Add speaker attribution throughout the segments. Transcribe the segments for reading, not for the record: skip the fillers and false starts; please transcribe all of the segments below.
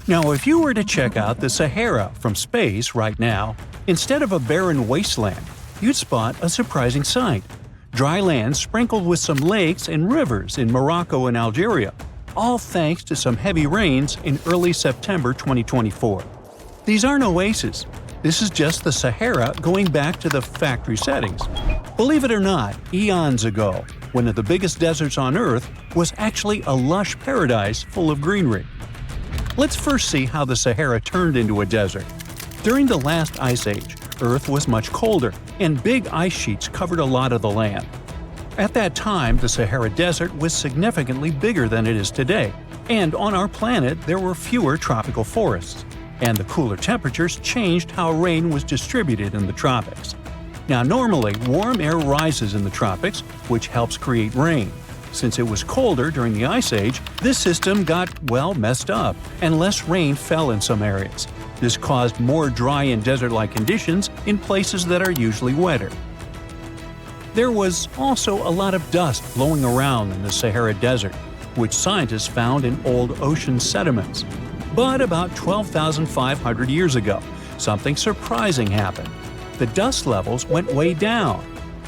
Speaker 1: Now, if you were to check out the Sahara from space right now, instead of a barren wasteland, you'd spot a surprising sight. Dry land sprinkled with some lakes and rivers in Morocco and Algeria, all thanks to some heavy rains in early September 2024. These aren't oases. This is just the Sahara going back to the factory settings. Believe it or not, eons ago, one of the biggest deserts on Earth was actually a lush paradise full of greenery. Let's first see how the Sahara turned into a desert. During the last ice age, Earth was much colder, and big ice sheets covered a lot of the land. At that time, the Sahara Desert was significantly bigger than it is today, and on our planet there were fewer tropical forests, and the cooler temperatures changed how rain was distributed in the tropics. Now, normally, warm air rises in the tropics, which helps create rain. Since it was colder during the Ice Age, this system got, messed up, and less rain fell in some areas. This caused more dry and desert-like conditions in places that are usually wetter. There was also a lot of dust blowing around in the Sahara Desert, which scientists found in old ocean sediments. But about 12,500 years ago, something surprising happened. The dust levels went way down.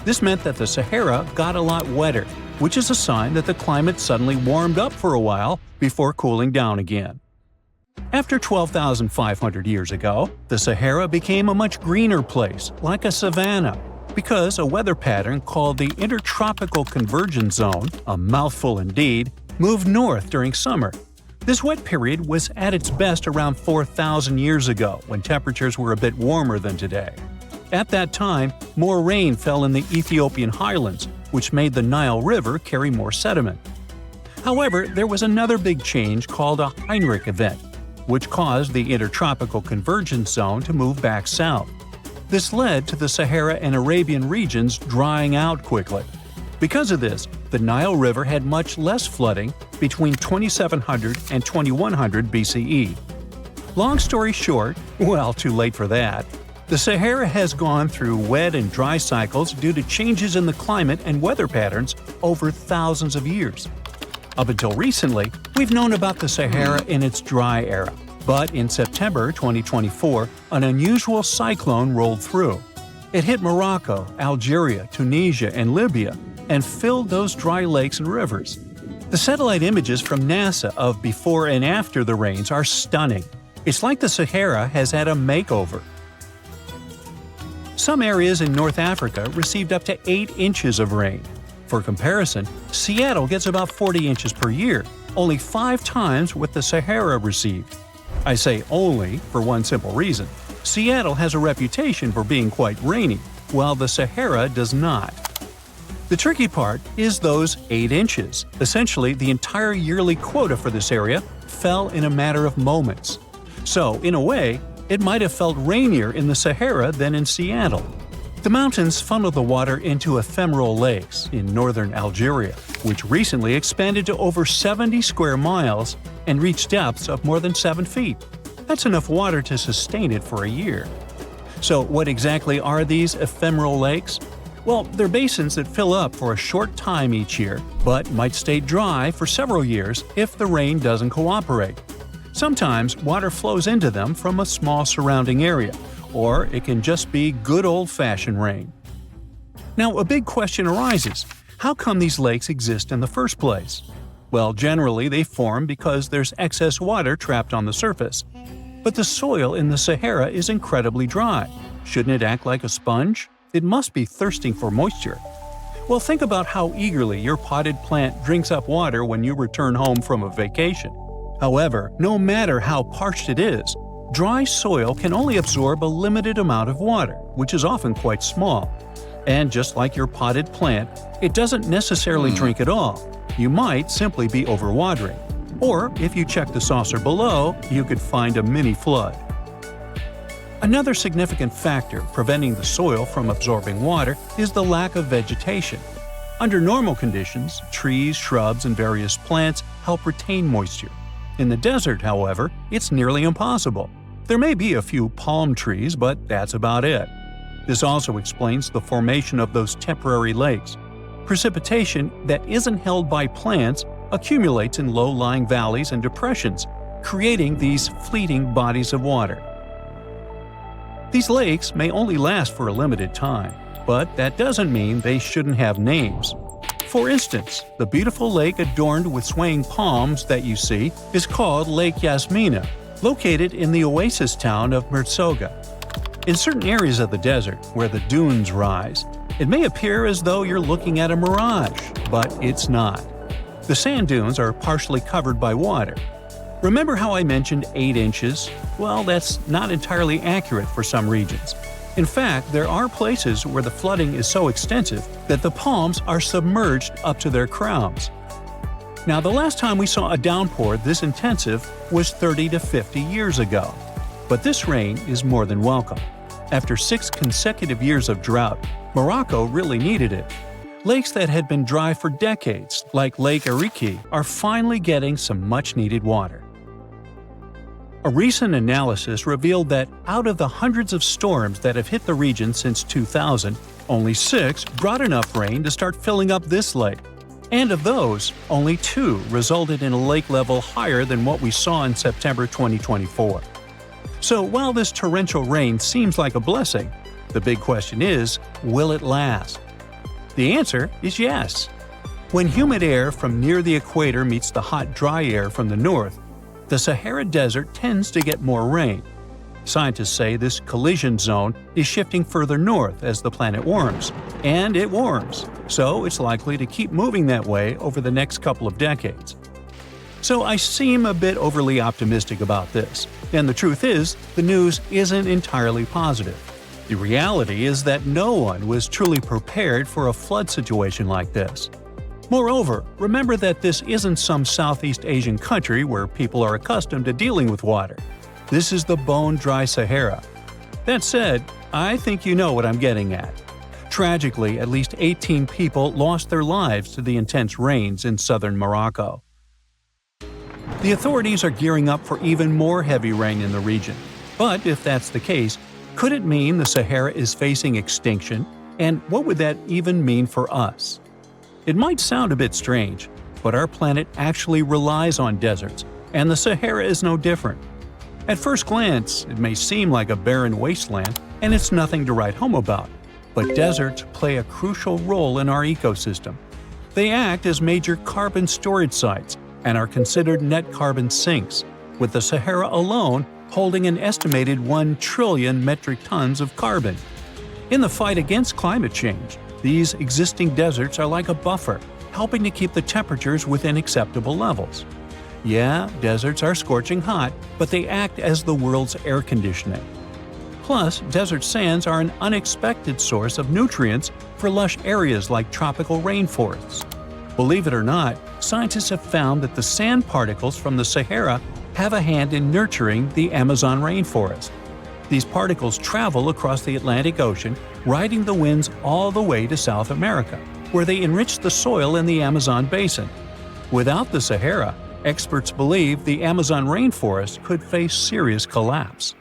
Speaker 1: This meant that the Sahara got a lot wetter, which is a sign that the climate suddenly warmed up for a while before cooling down again. After 12,500 years ago, the Sahara became a much greener place, like a savanna, because a weather pattern called the Intertropical Convergence Zone, a mouthful indeed, moved north during summer. This wet period was at its best around 4,000 years ago, when temperatures were a bit warmer than today. At that time, more rain fell in the Ethiopian highlands, which made the Nile River carry more sediment. However, there was another big change called a Heinrich event, which caused the Intertropical Convergence Zone to move back south. This led to the Sahara and Arabian regions drying out quickly. Because of this, the Nile River had much less flooding between 2700 and 2100 BCE. Long story short, too late for that. The Sahara has gone through wet and dry cycles due to changes in the climate and weather patterns over thousands of years. Up until recently, we've known about the Sahara in its dry era, but in September 2024, an unusual cyclone rolled through. It hit Morocco, Algeria, Tunisia, and Libya, and filled those dry lakes and rivers. The satellite images from NASA of before and after the rains are stunning. It's like the Sahara has had a makeover. Some areas in North Africa received up to 8 inches of rain. For comparison, Seattle gets about 40 inches per year, only 5 times what the Sahara received. I say only for one simple reason. Seattle has a reputation for being quite rainy, while the Sahara does not. The tricky part is those 8 inches. Essentially, the entire yearly quota for this area fell in a matter of moments. So, in a way, it might have felt rainier in the Sahara than in Seattle. The mountains funnel the water into ephemeral lakes in northern Algeria, which recently expanded to over 70 square miles and reached depths of more than 7 feet. That's enough water to sustain it for a year. So what exactly are these ephemeral lakes? Well, they're basins that fill up for a short time each year, but might stay dry for several years if the rain doesn't cooperate. Sometimes water flows into them from a small surrounding area, or it can just be good old-fashioned rain. Now, a big question arises: how come these lakes exist in the first place? Well, generally they form because there's excess water trapped on the surface. But the soil in the Sahara is incredibly dry. Shouldn't it act like a sponge? It must be thirsting for moisture. Well, think about how eagerly your potted plant drinks up water when you return home from a vacation. However, no matter how parched it is, dry soil can only absorb a limited amount of water, which is often quite small. And just like your potted plant, it doesn't necessarily drink it all. You might simply be overwatering. Or, if you check the saucer below, you could find a mini flood. Another significant factor preventing the soil from absorbing water is the lack of vegetation. Under normal conditions, trees, shrubs, and various plants help retain moisture. In the desert, however, it's nearly impossible. There may be a few palm trees, but that's about it. This also explains the formation of those temporary lakes. Precipitation that isn't held by plants accumulates in low-lying valleys and depressions, creating these fleeting bodies of water. These lakes may only last for a limited time, but that doesn't mean they shouldn't have names. For instance, the beautiful lake adorned with swaying palms that you see is called Lake Yasmina, located in the oasis town of Merzoga. In certain areas of the desert, where the dunes rise, it may appear as though you're looking at a mirage, but it's not. The sand dunes are partially covered by water. Remember how I mentioned 8 inches? Well, that's not entirely accurate for some regions. In fact, there are places where the flooding is so extensive that the palms are submerged up to their crowns. Now, the last time we saw a downpour this intensive was 30 to 50 years ago. But this rain is more than welcome. After 6 consecutive years of drought, Morocco really needed it. Lakes that had been dry for decades, like Lake Ariki, are finally getting some much-needed water. A recent analysis revealed that out of the hundreds of storms that have hit the region since 2000, only 6 brought enough rain to start filling up this lake. And of those, only 2 resulted in a lake level higher than what we saw in September 2024. So while this torrential rain seems like a blessing, the big question is, will it last? The answer is yes. When humid air from near the equator meets the hot, dry air from the north, the Sahara Desert tends to get more rain. Scientists say this collision zone is shifting further north as the planet warms, and it warms, so it's likely to keep moving that way over the next couple of decades. So I seem a bit overly optimistic about this, and the truth is, the news isn't entirely positive. The reality is that no one was truly prepared for a flood situation like this. Moreover, remember that this isn't some Southeast Asian country where people are accustomed to dealing with water. This is the bone-dry Sahara. That said, I think you know what I'm getting at. Tragically, at least 18 people lost their lives to the intense rains in southern Morocco. The authorities are gearing up for even more heavy rain in the region. But if that's the case, could it mean the Sahara is facing extinction? And what would that even mean for us? It might sound a bit strange, but our planet actually relies on deserts, and the Sahara is no different. At first glance, it may seem like a barren wasteland, and it's nothing to write home about. But deserts play a crucial role in our ecosystem. They act as major carbon storage sites and are considered net carbon sinks, with the Sahara alone holding an estimated 1 trillion metric tons of carbon. In the fight against climate change, these existing deserts are like a buffer, helping to keep the temperatures within acceptable levels. Yeah, deserts are scorching hot, but they act as the world's air conditioning. Plus, desert sands are an unexpected source of nutrients for lush areas like tropical rainforests. Believe it or not, scientists have found that the sand particles from the Sahara have a hand in nurturing the Amazon rainforest. These particles travel across the Atlantic Ocean, riding the winds all the way to South America, where they enrich the soil in the Amazon basin. Without the Sahara, experts believe the Amazon rainforest could face serious collapse.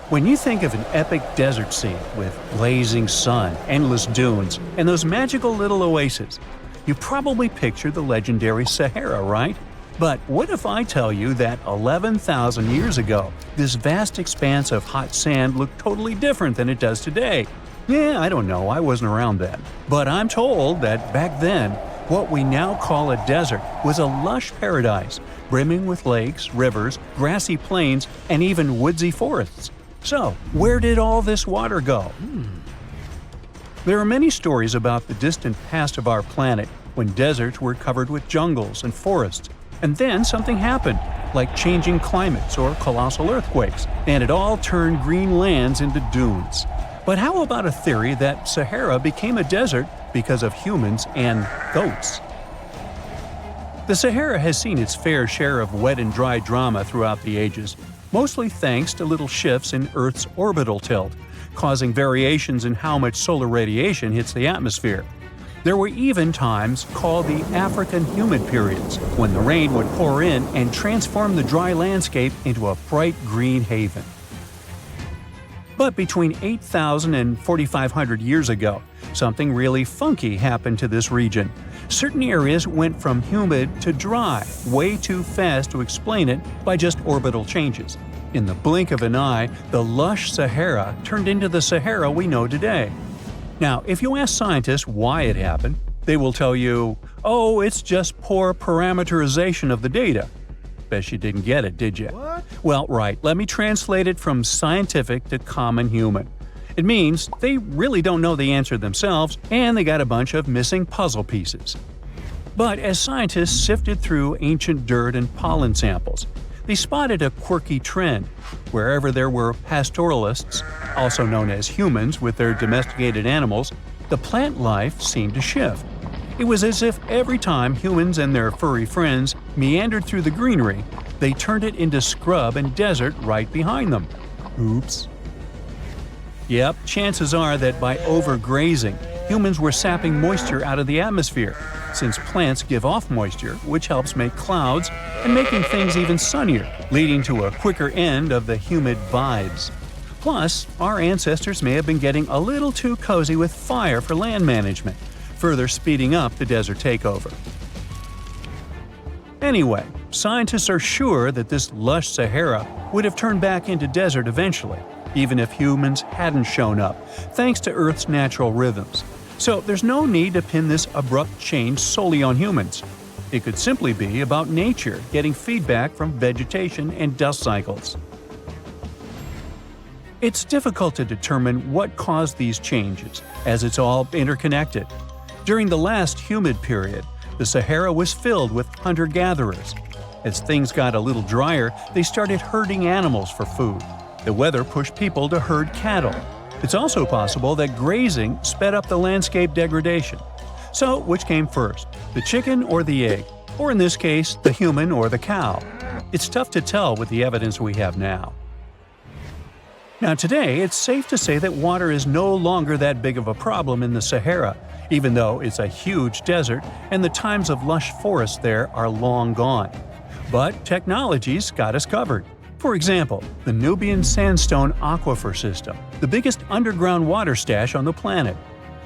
Speaker 1: When you think of an epic desert scene with blazing sun, endless dunes, and those magical little oases, you probably picture the legendary Sahara, right? But what if I tell you that 11,000 years ago, this vast expanse of hot sand looked totally different than it does today? Yeah, I don't know, I wasn't around then. But I'm told that back then, what we now call a desert was a lush paradise, brimming with lakes, rivers, grassy plains, and even woodsy forests. So, where did all this water go? There are many stories about the distant past of our planet when deserts were covered with jungles and forests. And then something happened, like changing climates or colossal earthquakes, and it all turned green lands into dunes. But how about a theory that Sahara became a desert because of humans and goats? The Sahara has seen its fair share of wet and dry drama throughout the ages, mostly thanks to little shifts in Earth's orbital tilt, causing variations in how much solar radiation hits the atmosphere. There were even times called the African humid periods, when the rain would pour in and transform the dry landscape into a bright green haven. But between 8,000 and 4,500 years ago, something really funky happened to this region. Certain areas went from humid to dry way too fast to explain it by just orbital changes. In the blink of an eye, the lush Sahara turned into the Sahara we know today. Now, if you ask scientists why it happened, they will tell you, "Oh, it's just poor parameterization of the data." Bet you didn't get it, did you?
Speaker 2: What?
Speaker 1: Well, right, let me translate it from scientific to common human. It means they really don't know the answer themselves, and they got a bunch of missing puzzle pieces. But as scientists sifted through ancient dirt and pollen samples, they spotted a quirky trend. Wherever there were pastoralists, also known as humans with their domesticated animals, the plant life seemed to shift. It was as if every time humans and their furry friends meandered through the greenery, they turned it into scrub and desert right behind them. Oops. Yep, chances are that by overgrazing, humans were sapping moisture out of the atmosphere, since plants give off moisture, which helps make clouds, and making things even sunnier, leading to a quicker end of the humid vibes. Plus, our ancestors may have been getting a little too cozy with fire for land management, further speeding up the desert takeover. Anyway, scientists are sure that this lush Sahara would have turned back into desert eventually, even if humans hadn't shown up, thanks to Earth's natural rhythms. So there's no need to pin this abrupt change solely on humans. It could simply be about nature getting feedback from vegetation and dust cycles. It's difficult to determine what caused these changes, as it's all interconnected. During the last humid period, the Sahara was filled with hunter-gatherers. As things got a little drier, they started herding animals for food. The weather pushed people to herd cattle. It's also possible that grazing sped up the landscape degradation. So, which came first, the chicken or the egg? Or in this case, the human or the cow? It's tough to tell with the evidence we have now. Now today, it's safe to say that water is no longer that big of a problem in the Sahara, even though it's a huge desert and the times of lush forests there are long gone. But technology's got us covered. For example, the Nubian Sandstone Aquifer System, the biggest underground water stash on the planet.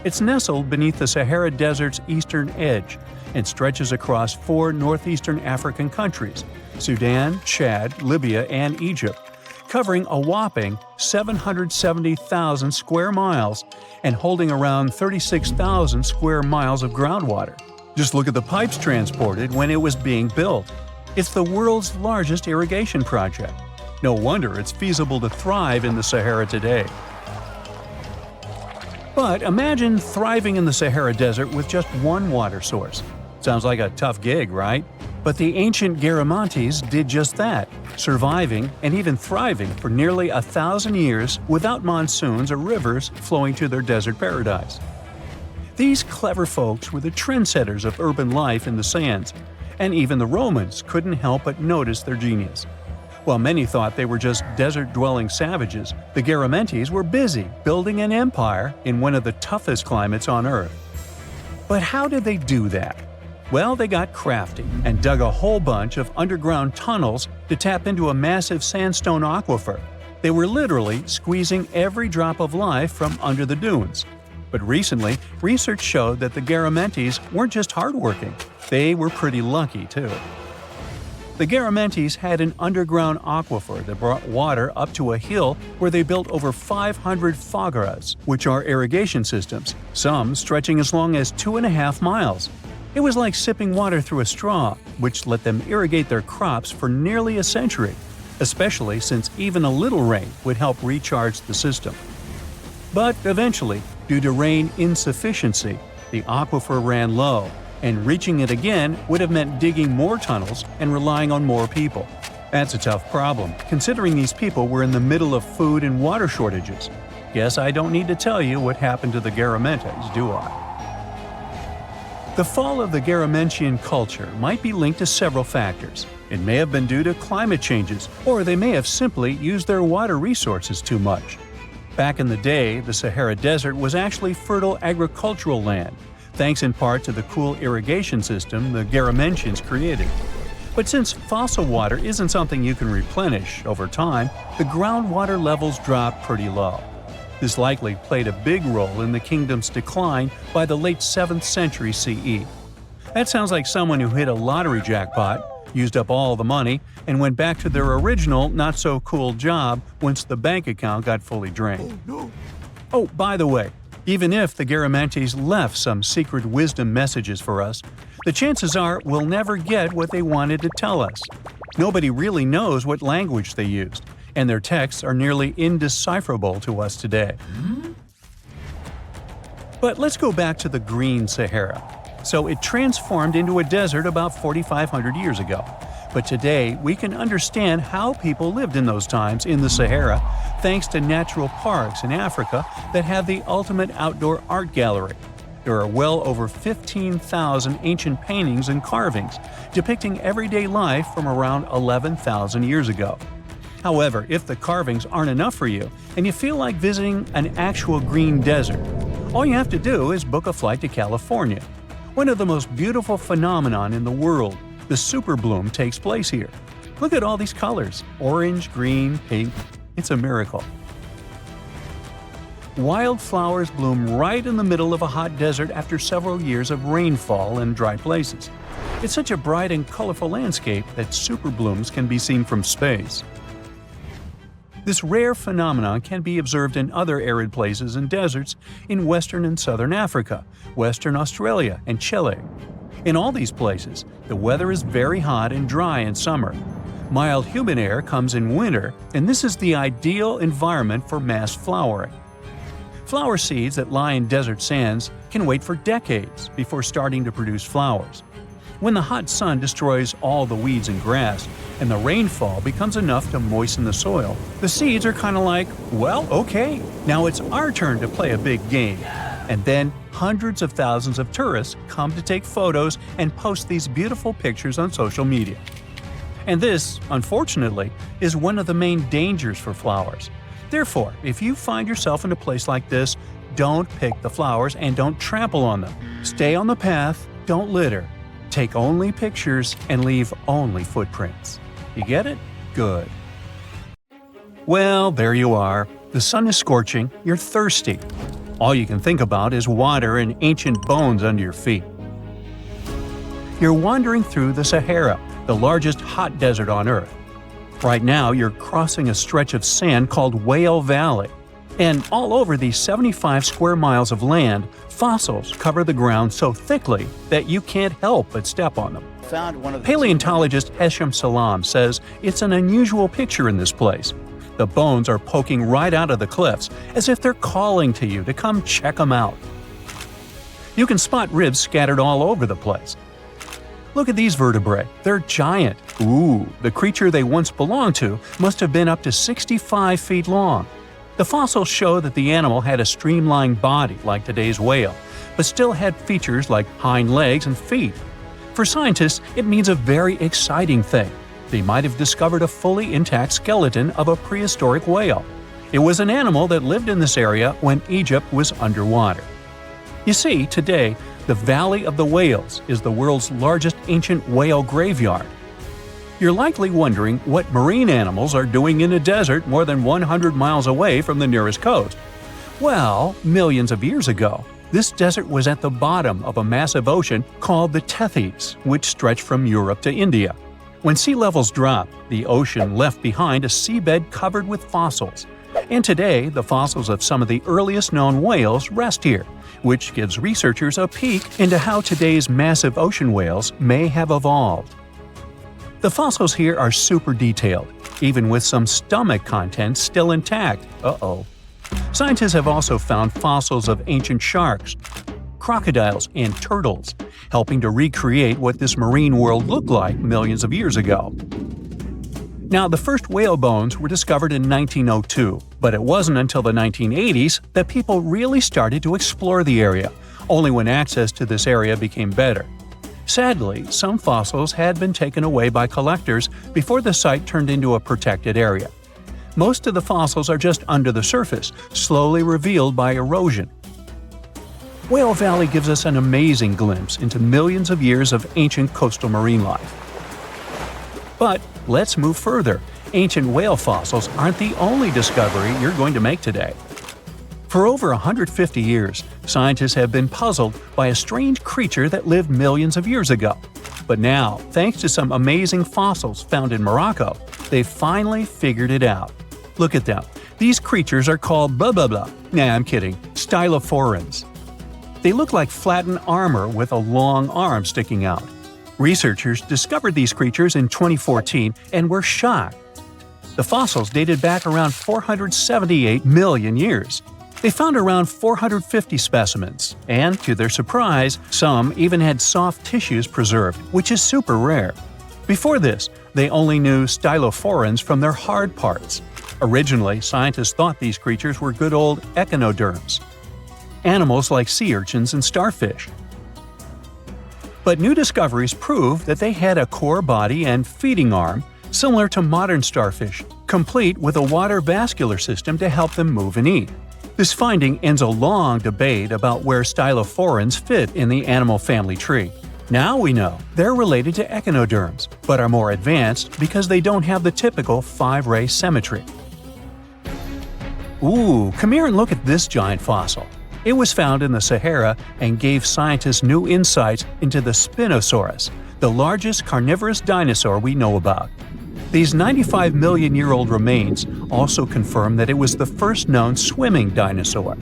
Speaker 1: It's nestled beneath the Sahara Desert's eastern edge and stretches across 4 northeastern African countries – Sudan, Chad, Libya, and Egypt, covering a whopping 770,000 square miles and holding around 36,000 square miles of groundwater. Just look at the pipes transported when it was being built. It's the world's largest irrigation project. No wonder it's feasible to thrive in the Sahara today. But imagine thriving in the Sahara Desert with just one water source. Sounds like a tough gig, right? But the ancient Garamantes did just that, surviving and even thriving for nearly 1,000 years without monsoons or rivers flowing to their desert paradise. These clever folks were the trendsetters of urban life in the sands, and even the Romans couldn't help but notice their genius. While many thought they were just desert-dwelling savages, the Garamantes were busy building an empire in one of the toughest climates on Earth. But how did they do that? Well, they got crafty and dug a whole bunch of underground tunnels to tap into a massive sandstone aquifer. They were literally squeezing every drop of life from under the dunes. But recently, research showed that the Garamantes weren't just hardworking, they were pretty lucky too. The Garamantes had an underground aquifer that brought water up to a hill where they built over 500 fogaras, which are irrigation systems, some stretching as long as 2.5 miles. It was like sipping water through a straw, which let them irrigate their crops for nearly a century, especially since even a little rain would help recharge the system. But eventually, due to rain insufficiency, the aquifer ran low, and reaching it again would have meant digging more tunnels and relying on more people. That's a tough problem, considering these people were in the middle of food and water shortages. Guess I don't need to tell you what happened to the Garamantes, do I? The fall of the Garamantian culture might be linked to several factors. It may have been due to climate changes, or they may have simply used their water resources too much. Back in the day, the Sahara Desert was actually fertile agricultural land, thanks in part to the cool irrigation system the Garamantians created. But since fossil water isn't something you can replenish over time, the groundwater levels drop pretty low. This likely played a big role in the kingdom's decline by the late 7th century CE. That sounds like someone who hit a lottery jackpot, used up all the money, and went back to their original, not-so-cool job once the bank account got fully drained. Oh, by the way, even if the Garamantes left some secret wisdom messages for us, the chances are we'll never get what they wanted to tell us. Nobody really knows what language they used, and their texts are nearly indecipherable to us today. But let's go back to the Green Sahara. So it transformed into a desert about 4,500 years ago. But today, we can understand how people lived in those times in the Sahara thanks to natural parks in Africa that have the ultimate outdoor art gallery. There are well over 15,000 ancient paintings and carvings depicting everyday life from around 11,000 years ago. However, if the carvings aren't enough for you and you feel like visiting an actual green desert, all you have to do is book a flight to California. One of the most beautiful phenomenon in the world, the superbloom, takes place here. Look at all these colors – orange, green, pink. It's a miracle. Wildflowers bloom right in the middle of a hot desert after several years of rainfall in dry places. It's such a bright and colorful landscape that superblooms can be seen from space. This rare phenomenon can be observed in other arid places and deserts in western and southern Africa, western Australia, and Chile. In all these places, the weather is very hot and dry in summer. Mild humid air comes in winter, and this is the ideal environment for mass flowering. Flower seeds that lie in desert sands can wait for decades before starting to produce flowers. When the hot sun destroys all the weeds and grass, and the rainfall becomes enough to moisten the soil, the seeds are kind of like, well, okay, now it's our turn to play a big game. And then hundreds of thousands of tourists come to take photos and post these beautiful pictures on social media. And this, unfortunately, is one of the main dangers for flowers. Therefore, if you find yourself in a place like this, don't pick the flowers and don't trample on them. Stay on the path, don't litter. Take only pictures and leave only footprints. You get it? Good. Well, there you are. The sun is scorching, you're thirsty. All you can think about is water and ancient bones under your feet. You're wandering through the Sahara, the largest hot desert on Earth. Right now, you're crossing a stretch of sand called Whale Valley. And all over these 75 square miles of land, fossils cover the ground so thickly that you can't help but step on them. Paleontologist Hesham Salam says it's an unusual picture in this place. The bones are poking right out of the cliffs, as if they're calling to you to come check them out. You can spot ribs scattered all over the place. Look at these vertebrae. They're giant. Ooh, the creature they once belonged to must have been up to 65 feet long. The fossils show that the animal had a streamlined body like today's whale, but still had features like hind legs and feet. For scientists, it means a very exciting thing. They might have discovered a fully intact skeleton of a prehistoric whale. It was an animal that lived in this area when Egypt was underwater. You see, today, the Valley of the Whales is the world's largest ancient whale graveyard. You're likely wondering what marine animals are doing in a desert more than 100 miles away from the nearest coast. Well, millions of years ago, this desert was at the bottom of a massive ocean called the Tethys, which stretched from Europe to India. When sea levels dropped, the ocean left behind a seabed covered with fossils. And today, the fossils of some of the earliest known whales rest here, which gives researchers a peek into how today's massive ocean whales may have evolved. The fossils here are super detailed, even with some stomach contents still intact. Uh-oh. Scientists have also found fossils of ancient sharks, crocodiles, and turtles, helping to recreate what this marine world looked like millions of years ago. Now, the first whale bones were discovered in 1902, but it wasn't until the 1980s that people really started to explore the area, only when access to this area became better. Sadly, some fossils had been taken away by collectors before the site turned into a protected area. Most of the fossils are just under the surface, slowly revealed by erosion. Whale Valley gives us an amazing glimpse into millions of years of ancient coastal marine life. But let's move further. Ancient whale fossils aren't the only discovery you're going to make today. For over 150 years, scientists have been puzzled by a strange creature that lived millions of years ago. But now, thanks to some amazing fossils found in Morocco, they've finally figured it out. Look at them. These creatures are called blah blah blah. Nah, I'm kidding. Stylophorans. They look like flattened armor with a long arm sticking out. Researchers discovered these creatures in 2014 and were shocked. The fossils dated back around 478 million years. They found around 450 specimens, and to their surprise, some even had soft tissues preserved, which is super rare. Before this, they only knew stylophorans from their hard parts. Originally, scientists thought these creatures were good old echinoderms, animals like sea urchins and starfish. But new discoveries prove that they had a core body and feeding arm, similar to modern starfish, complete with a water vascular system to help them move and eat. This finding ends a long debate about where stylophorans fit in the animal family tree. Now we know they're related to echinoderms, but are more advanced because they don't have the typical 5-ray symmetry. Ooh, come here and look at this giant fossil. It was found in the Sahara and gave scientists new insights into the Spinosaurus, the largest carnivorous dinosaur we know about. These 95 million-year-old remains also confirm that it was the first known swimming dinosaur.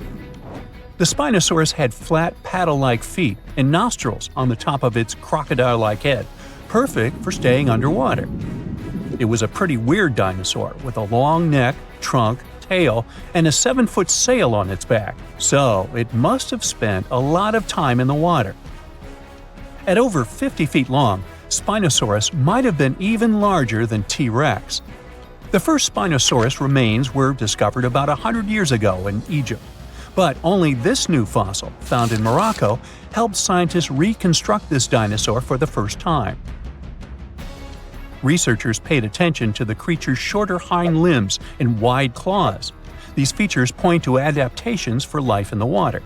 Speaker 1: The Spinosaurus had flat paddle-like feet and nostrils on the top of its crocodile-like head, perfect for staying underwater. It was a pretty weird dinosaur with a long neck, trunk, tail, and a 7-foot sail on its back, so it must have spent a lot of time in the water. At over 50 feet long, Spinosaurus might have been even larger than T-Rex. The first Spinosaurus remains were discovered about 100 years ago in Egypt, but only this new fossil, found in Morocco, helped scientists reconstruct this dinosaur for the first time. Researchers paid attention to the creature's shorter hind limbs and wide claws. These features point to adaptations for life in the water.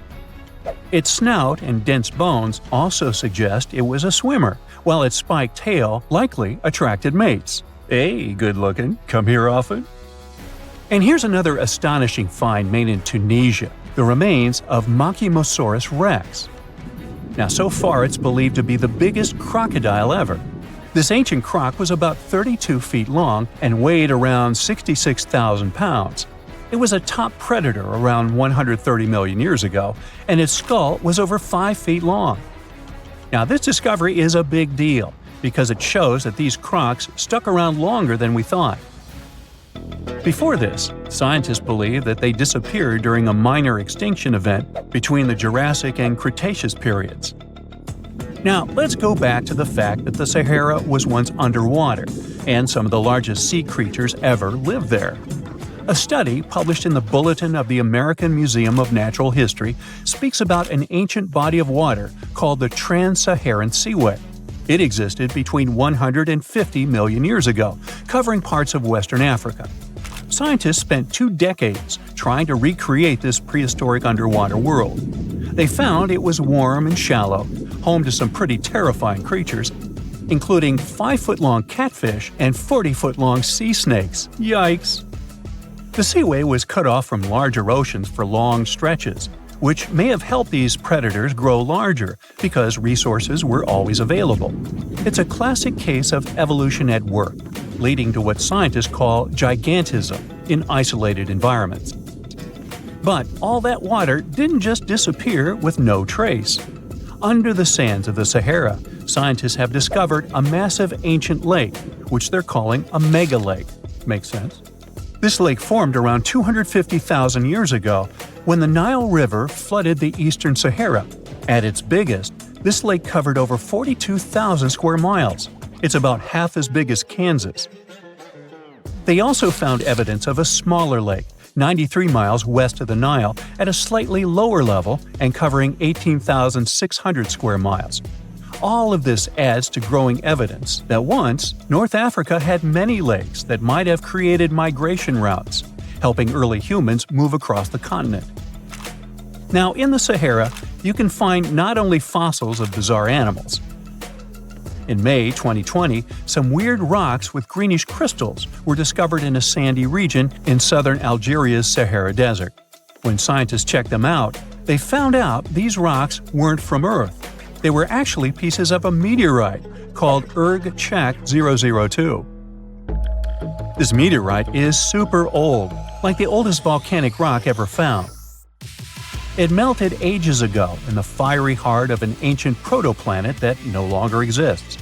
Speaker 1: Its snout and dense bones also suggest it was a swimmer, while its spiked tail likely attracted mates. Hey, good looking, come here often? And here's another astonishing find made in Tunisia, the remains of Machimosaurus rex. Now, so far it's believed to be the biggest crocodile ever. This ancient croc was about 32 feet long and weighed around 66,000 pounds. It was a top predator around 130 million years ago, and its skull was over 5 feet long. Now, this discovery is a big deal because it shows that these crocs stuck around longer than we thought. Before this, scientists believed that they disappeared during a minor extinction event between the Jurassic and Cretaceous periods. Now, let's go back to the fact that the Sahara was once underwater, and some of the largest sea creatures ever lived there. A study published in the Bulletin of the American Museum of Natural History speaks about an ancient body of water called the Trans-Saharan Seaway. It existed between 150 million years ago, covering parts of Western Africa. Scientists spent 2 decades trying to recreate this prehistoric underwater world. They found it was warm and shallow, home to some pretty terrifying creatures, including 5-foot-long catfish and 40-foot-long sea snakes. Yikes! The seaway was cut off from larger oceans for long stretches, which may have helped these predators grow larger because resources were always available. It's a classic case of evolution at work, leading to what scientists call gigantism in isolated environments. But all that water didn't just disappear with no trace. Under the sands of the Sahara, scientists have discovered a massive ancient lake, which they're calling a mega-lake. Makes sense? This lake formed around 250,000 years ago when the Nile River flooded the eastern Sahara. At its biggest, this lake covered over 42,000 square miles. It's about half as big as Kansas. They also found evidence of a smaller lake, 93 miles west of the Nile, at a slightly lower level and covering 18,600 square miles. All of this adds to growing evidence that once, North Africa had many lakes that might have created migration routes, helping early humans move across the continent. Now, in the Sahara, you can find not only fossils of bizarre animals. In May 2020, some weird rocks with greenish crystals were discovered in a sandy region in southern Algeria's Sahara Desert. When scientists checked them out, they found out these rocks weren't from Earth. They were actually pieces of a meteorite called Erg-Czech 002. This meteorite is super old, like the oldest volcanic rock ever found. It melted ages ago in the fiery heart of an ancient protoplanet that no longer exists.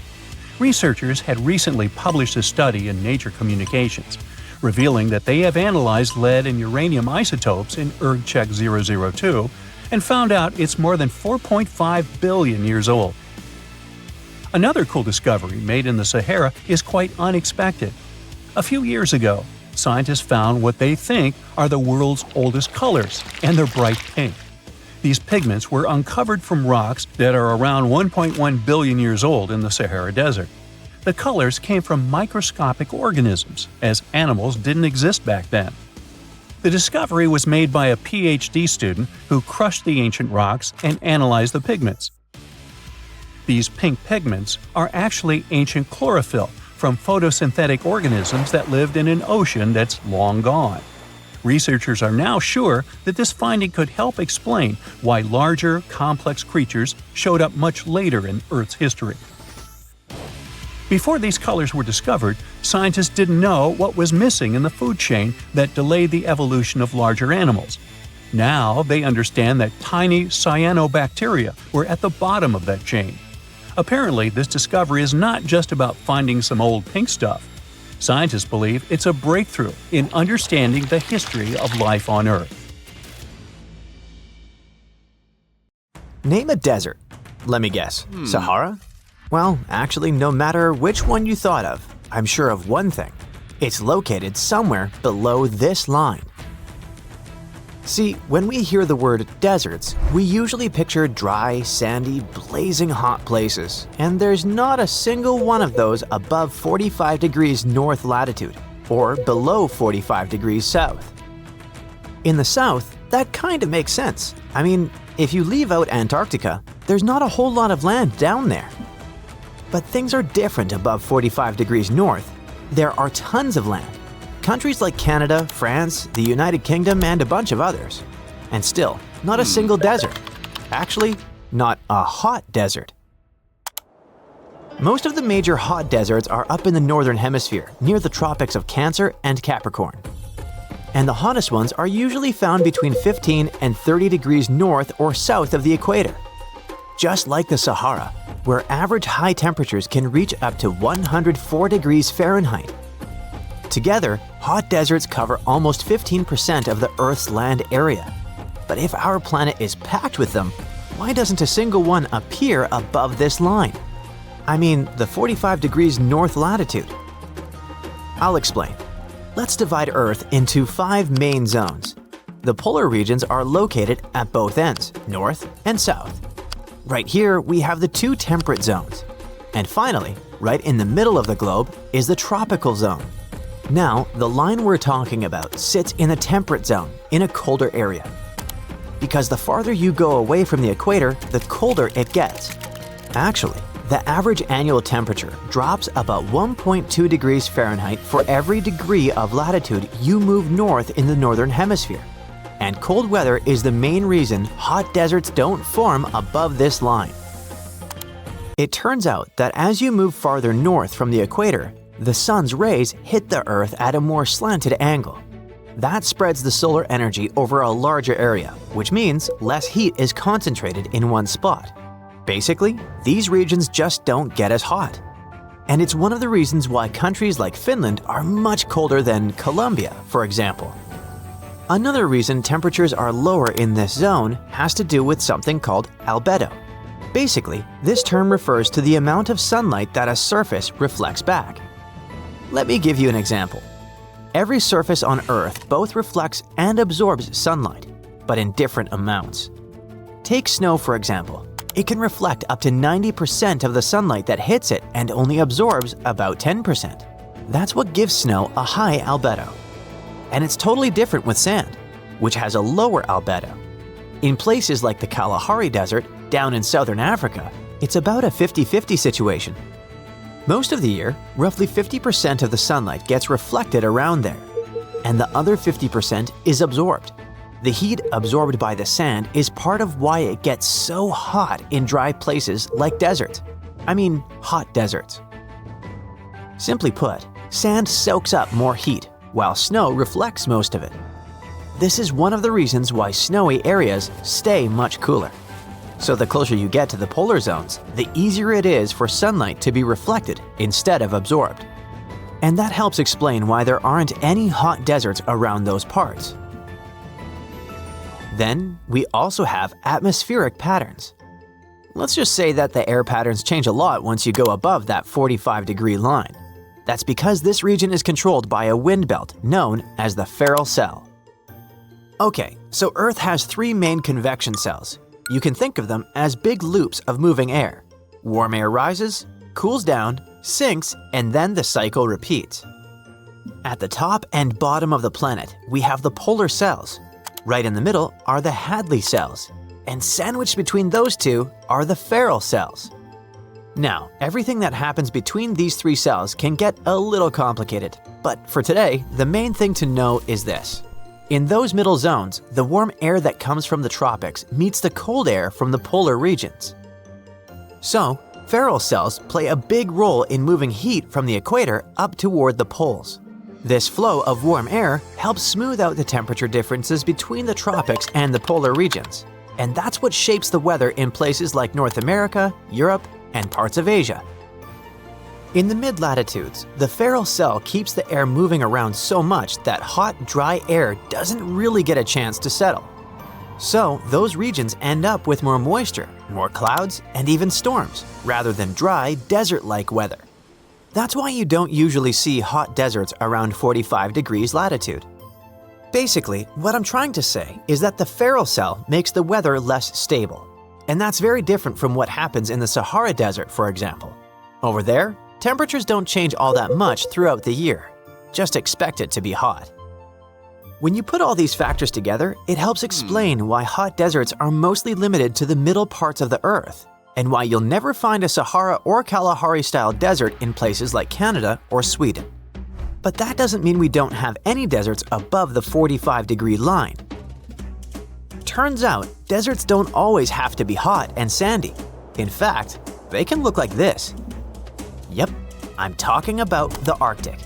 Speaker 1: Researchers had recently published a study in Nature Communications, revealing that they have analyzed lead and uranium isotopes in Erg-Czech 002 and found out it's more than 4.5 billion years old. Another cool discovery made in the Sahara is quite unexpected. A few years ago, scientists found what they think are the world's oldest colors, and they're bright pink. These pigments were uncovered from rocks that are around 1.1 billion years old in the Sahara Desert. The colors came from microscopic organisms, as animals didn't exist back then. The discovery was made by a PhD student who crushed the ancient rocks and analyzed the pigments. These pink pigments are actually ancient chlorophyll from photosynthetic organisms that lived in an ocean that's long gone. Researchers are now sure that this finding could help explain why larger, complex creatures showed up much later in Earth's history. Before these colors were discovered, scientists didn't know what was missing in the food chain that delayed the evolution of larger animals. Now they understand that tiny cyanobacteria were at the bottom of that chain. Apparently, this discovery is not just about finding some old pink stuff. Scientists believe it's a breakthrough in understanding the history of life on Earth.
Speaker 2: Name a desert. Let me guess. Sahara? Well, actually, no matter which one you thought of, I'm sure of one thing. It's located somewhere below this line. See, when we hear the word deserts, we usually picture dry, sandy, blazing hot places, and there's not a single one of those above 45 degrees north latitude, or below 45 degrees south. In the south, that kind of makes sense. I mean, if you leave out Antarctica, there's not a whole lot of land down there. But things are different above 45 degrees north. There are tons of land. Countries like Canada, France, the United Kingdom, and a bunch of others. And still, not a single desert. Actually, not a hot desert. Most of the major hot deserts are up in the northern hemisphere, near the tropics of Cancer and Capricorn. And the hottest ones are usually found between 15 and 30 degrees north or south of the equator. Just like the Sahara, where average high temperatures can reach up to 104 degrees Fahrenheit. Together, hot deserts cover almost 15% of the Earth's land area. But if our planet is packed with them, why doesn't a single one appear above this line? I mean, the 45 degrees north latitude. I'll explain. Let's divide Earth into 5 main zones. The polar regions are located at both ends, north and south. Right here, we have the 2 temperate zones. And finally, right in the middle of the globe is the tropical zone. Now, the line we're talking about sits in a temperate zone, in a colder area. Because the farther you go away from the equator, the colder it gets. Actually, the average annual temperature drops about 1.2 degrees Fahrenheit for every degree of latitude you move north in the northern hemisphere. And cold weather is the main reason hot deserts don't form above this line. It turns out that as you move farther north from the equator, the sun's rays hit the Earth at a more slanted angle. That spreads the solar energy over a larger area, which means less heat is concentrated in one spot. Basically, these regions just don't get as hot. And it's one of the reasons why countries like Finland are much colder than Colombia, for example. Another reason temperatures are lower in this zone has to do with something called albedo. Basically, this term refers to the amount of sunlight that a surface reflects back. Let me give you an example. Every surface on Earth both reflects and absorbs sunlight, but in different amounts. Take snow, for example. It can reflect up to 90% of the sunlight that hits it and only absorbs about 10%. That's what gives snow a high albedo. And it's totally different with sand, which has a lower albedo. In places like the Kalahari Desert, down in southern Africa, it's about a 50-50 situation. Most of the year, roughly 50% of the sunlight gets reflected around there, and the other 50% is absorbed. The heat absorbed by the sand is part of why it gets so hot in dry places like deserts. I mean, hot deserts. Simply put, sand soaks up more heat, while snow reflects most of it. This is one of the reasons why snowy areas stay much cooler. So the closer you get to the polar zones, the easier it is for sunlight to be reflected instead of absorbed. And that helps explain why there aren't any hot deserts around those parts. Then, we also have atmospheric patterns. Let's just say that the air patterns change a lot once you go above that 45-degree line. That's because this region is controlled by a wind belt known as the Ephemeral cell. Okay, so Earth has 3 main convection cells. You can think of them as big loops of moving air. Warm air rises, cools down, sinks, and then the cycle repeats. At the top and bottom of the planet, we have the polar cells. Right in the middle are the Hadley cells, and sandwiched between those two are the Ephemeral cells. Now, everything that happens between these 3 cells can get a little complicated, but for today, the main thing to know is this. In those middle zones, the warm air that comes from the tropics meets the cold air from the polar regions. So, Ephemeral cells play a big role in moving heat from the equator up toward the poles. This flow of warm air helps smooth out the temperature differences between the tropics and the polar regions, and that's what shapes the weather in places like North America, Europe, and parts of Asia. In the mid-latitudes, the Ephemeral cell keeps the air moving around so much that hot, dry air doesn't really get a chance to settle. So, those regions end up with more moisture, more clouds, and even storms, rather than dry, desert-like weather. That's why you don't usually see hot deserts around 45 degrees latitude. Basically, what I'm trying to say is that the Ephemeral cell makes the weather less stable. And that's very different from what happens in the Sahara Desert, for example. Over there, temperatures don't change all that much throughout the year. Just expect it to be hot. When you put all these factors together, it helps explain why hot deserts are mostly limited to the middle parts of the Earth, and why you'll never find a Sahara or Kalahari-style desert in places like Canada or Sweden. But that doesn't mean we don't have any deserts above the 45-degree line. Turns out, deserts don't always have to be hot and sandy. In fact, they can look like this. Yep, I'm talking about the Arctic.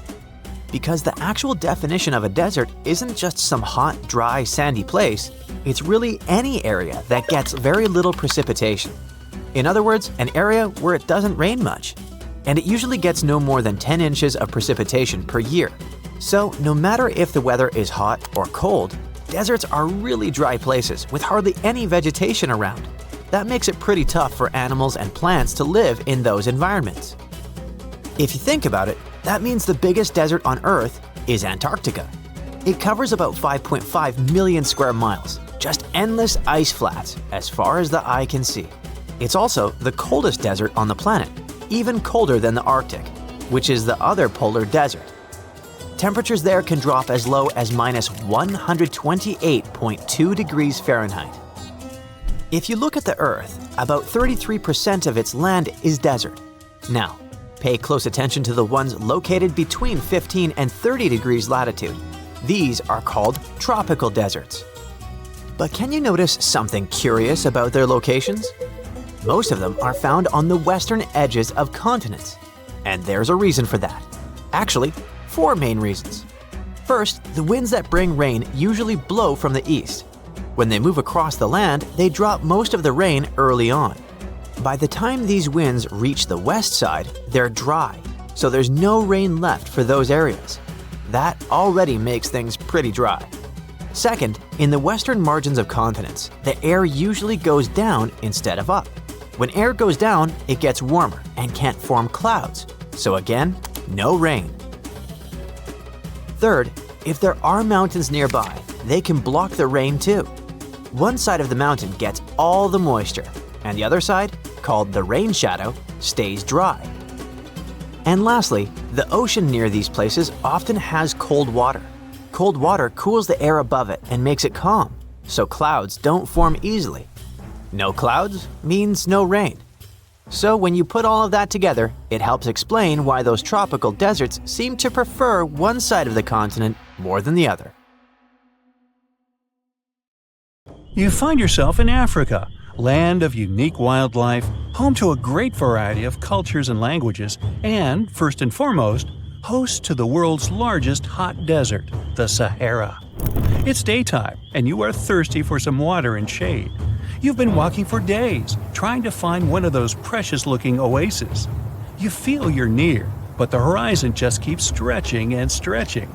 Speaker 2: Because the actual definition of a desert isn't just some hot, dry, sandy place, it's really any area that gets very little precipitation. In other words, an area where it doesn't rain much. And it usually gets no more than 10 inches of precipitation per year. So no matter if the weather is hot or cold, deserts are really dry places with hardly any vegetation around. That makes it pretty tough for animals and plants to live in those environments. If you think about it, that means the biggest desert on Earth is Antarctica. It covers about 5.5 million square miles, just endless ice flats as far as the eye can see. It's also the coldest desert on the planet, even colder than the Arctic, which is the other polar desert. Temperatures there can drop as low as minus 128.2 degrees Fahrenheit. If you look at the Earth, about 33% of its land is desert. Now, pay close attention to the ones located between 15 and 30 degrees latitude. These are called tropical deserts. But can you notice something curious about their locations? Most of them are found on the western edges of continents. And there's a reason for that. Actually, 4 main reasons. First, the winds that bring rain usually blow from the east. When they move across the land, they drop most of the rain early on. By the time these winds reach the west side, they're dry, so there's no rain left for those areas. That already makes things pretty dry. Second, in the western margins of continents, the air usually goes down instead of up. When air goes down, it gets warmer and can't form clouds, so again, no rain. Third, if there are mountains nearby, they can block the rain too. One side of the mountain gets all the moisture, and the other side, called the rain shadow, stays dry. And lastly, the ocean near these places often has cold water. Cold water cools the air above it and makes it calm, so clouds don't form easily. No clouds means no rain. So when you put all of that together, it helps explain why those tropical deserts seem to prefer one side of the continent more than the other.
Speaker 1: You find yourself in Africa, land of unique wildlife, home to a great variety of cultures and languages, and, first and foremost, host to the world's largest hot desert, the Sahara. It's daytime, and you are thirsty for some water and shade. You've been walking for days, trying to find one of those precious-looking oases. You feel you're near, but the horizon just keeps stretching and stretching.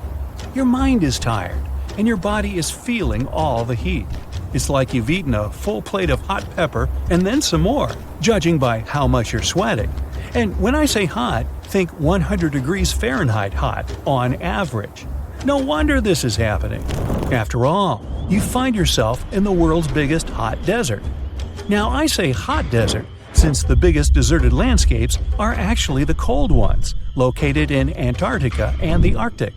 Speaker 1: Your mind is tired, and your body is feeling all the heat. It's like you've eaten a full plate of hot pepper and then some more, judging by how much you're sweating. And when I say hot, think 100 degrees Fahrenheit hot, on average. No wonder this is happening. After all, you find yourself in the world's biggest hot desert. Now I say hot desert since the biggest deserted landscapes are actually the cold ones, located in Antarctica and the Arctic.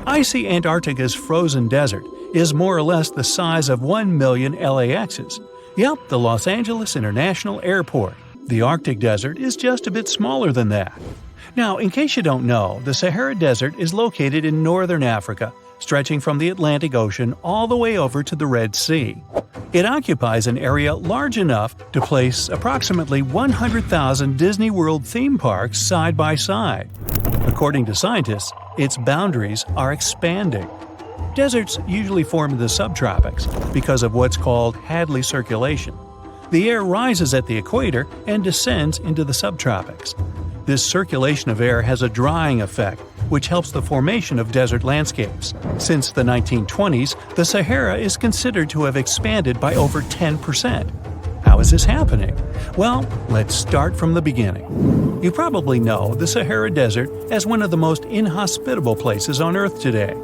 Speaker 1: Icy Antarctica's frozen desert is more or less the size of 1 million LAXs. Yep, the Los Angeles International Airport. The Arctic desert is just a bit smaller than that. Now, in case you don't know, the Sahara Desert is located in northern Africa, stretching from the Atlantic Ocean all the way over to the Red Sea. It occupies an area large enough to place approximately 100,000 Disney World theme parks side by side. According to scientists, its boundaries are expanding. Deserts usually form in the subtropics because of what's called Hadley circulation. The air rises at the equator and descends into the subtropics. This circulation of air has a drying effect, which helps the formation of desert landscapes. Since the 1920s, the Sahara is considered to have expanded by over 10%. How is this happening? Well, let's start from the beginning. You probably know the Sahara Desert as one of the most inhospitable places on Earth today.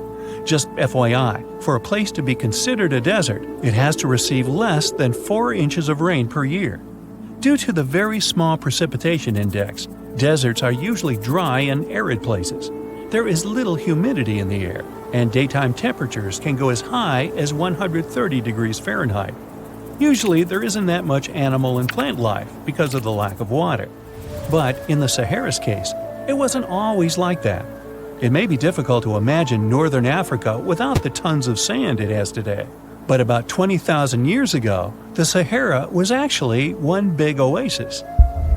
Speaker 1: Just FYI, for a place to be considered a desert, it has to receive less than 4 inches of rain per year. Due to the very small precipitation index, deserts are usually dry and arid places. There is little humidity in the air, and daytime temperatures can go as high as 130 degrees Fahrenheit. Usually, there isn't that much animal and plant life because of the lack of water. But in the Sahara's case, it wasn't always like that. It may be difficult to imagine northern Africa without the tons of sand it has today. But about 20,000 years ago, the Sahara was actually one big oasis.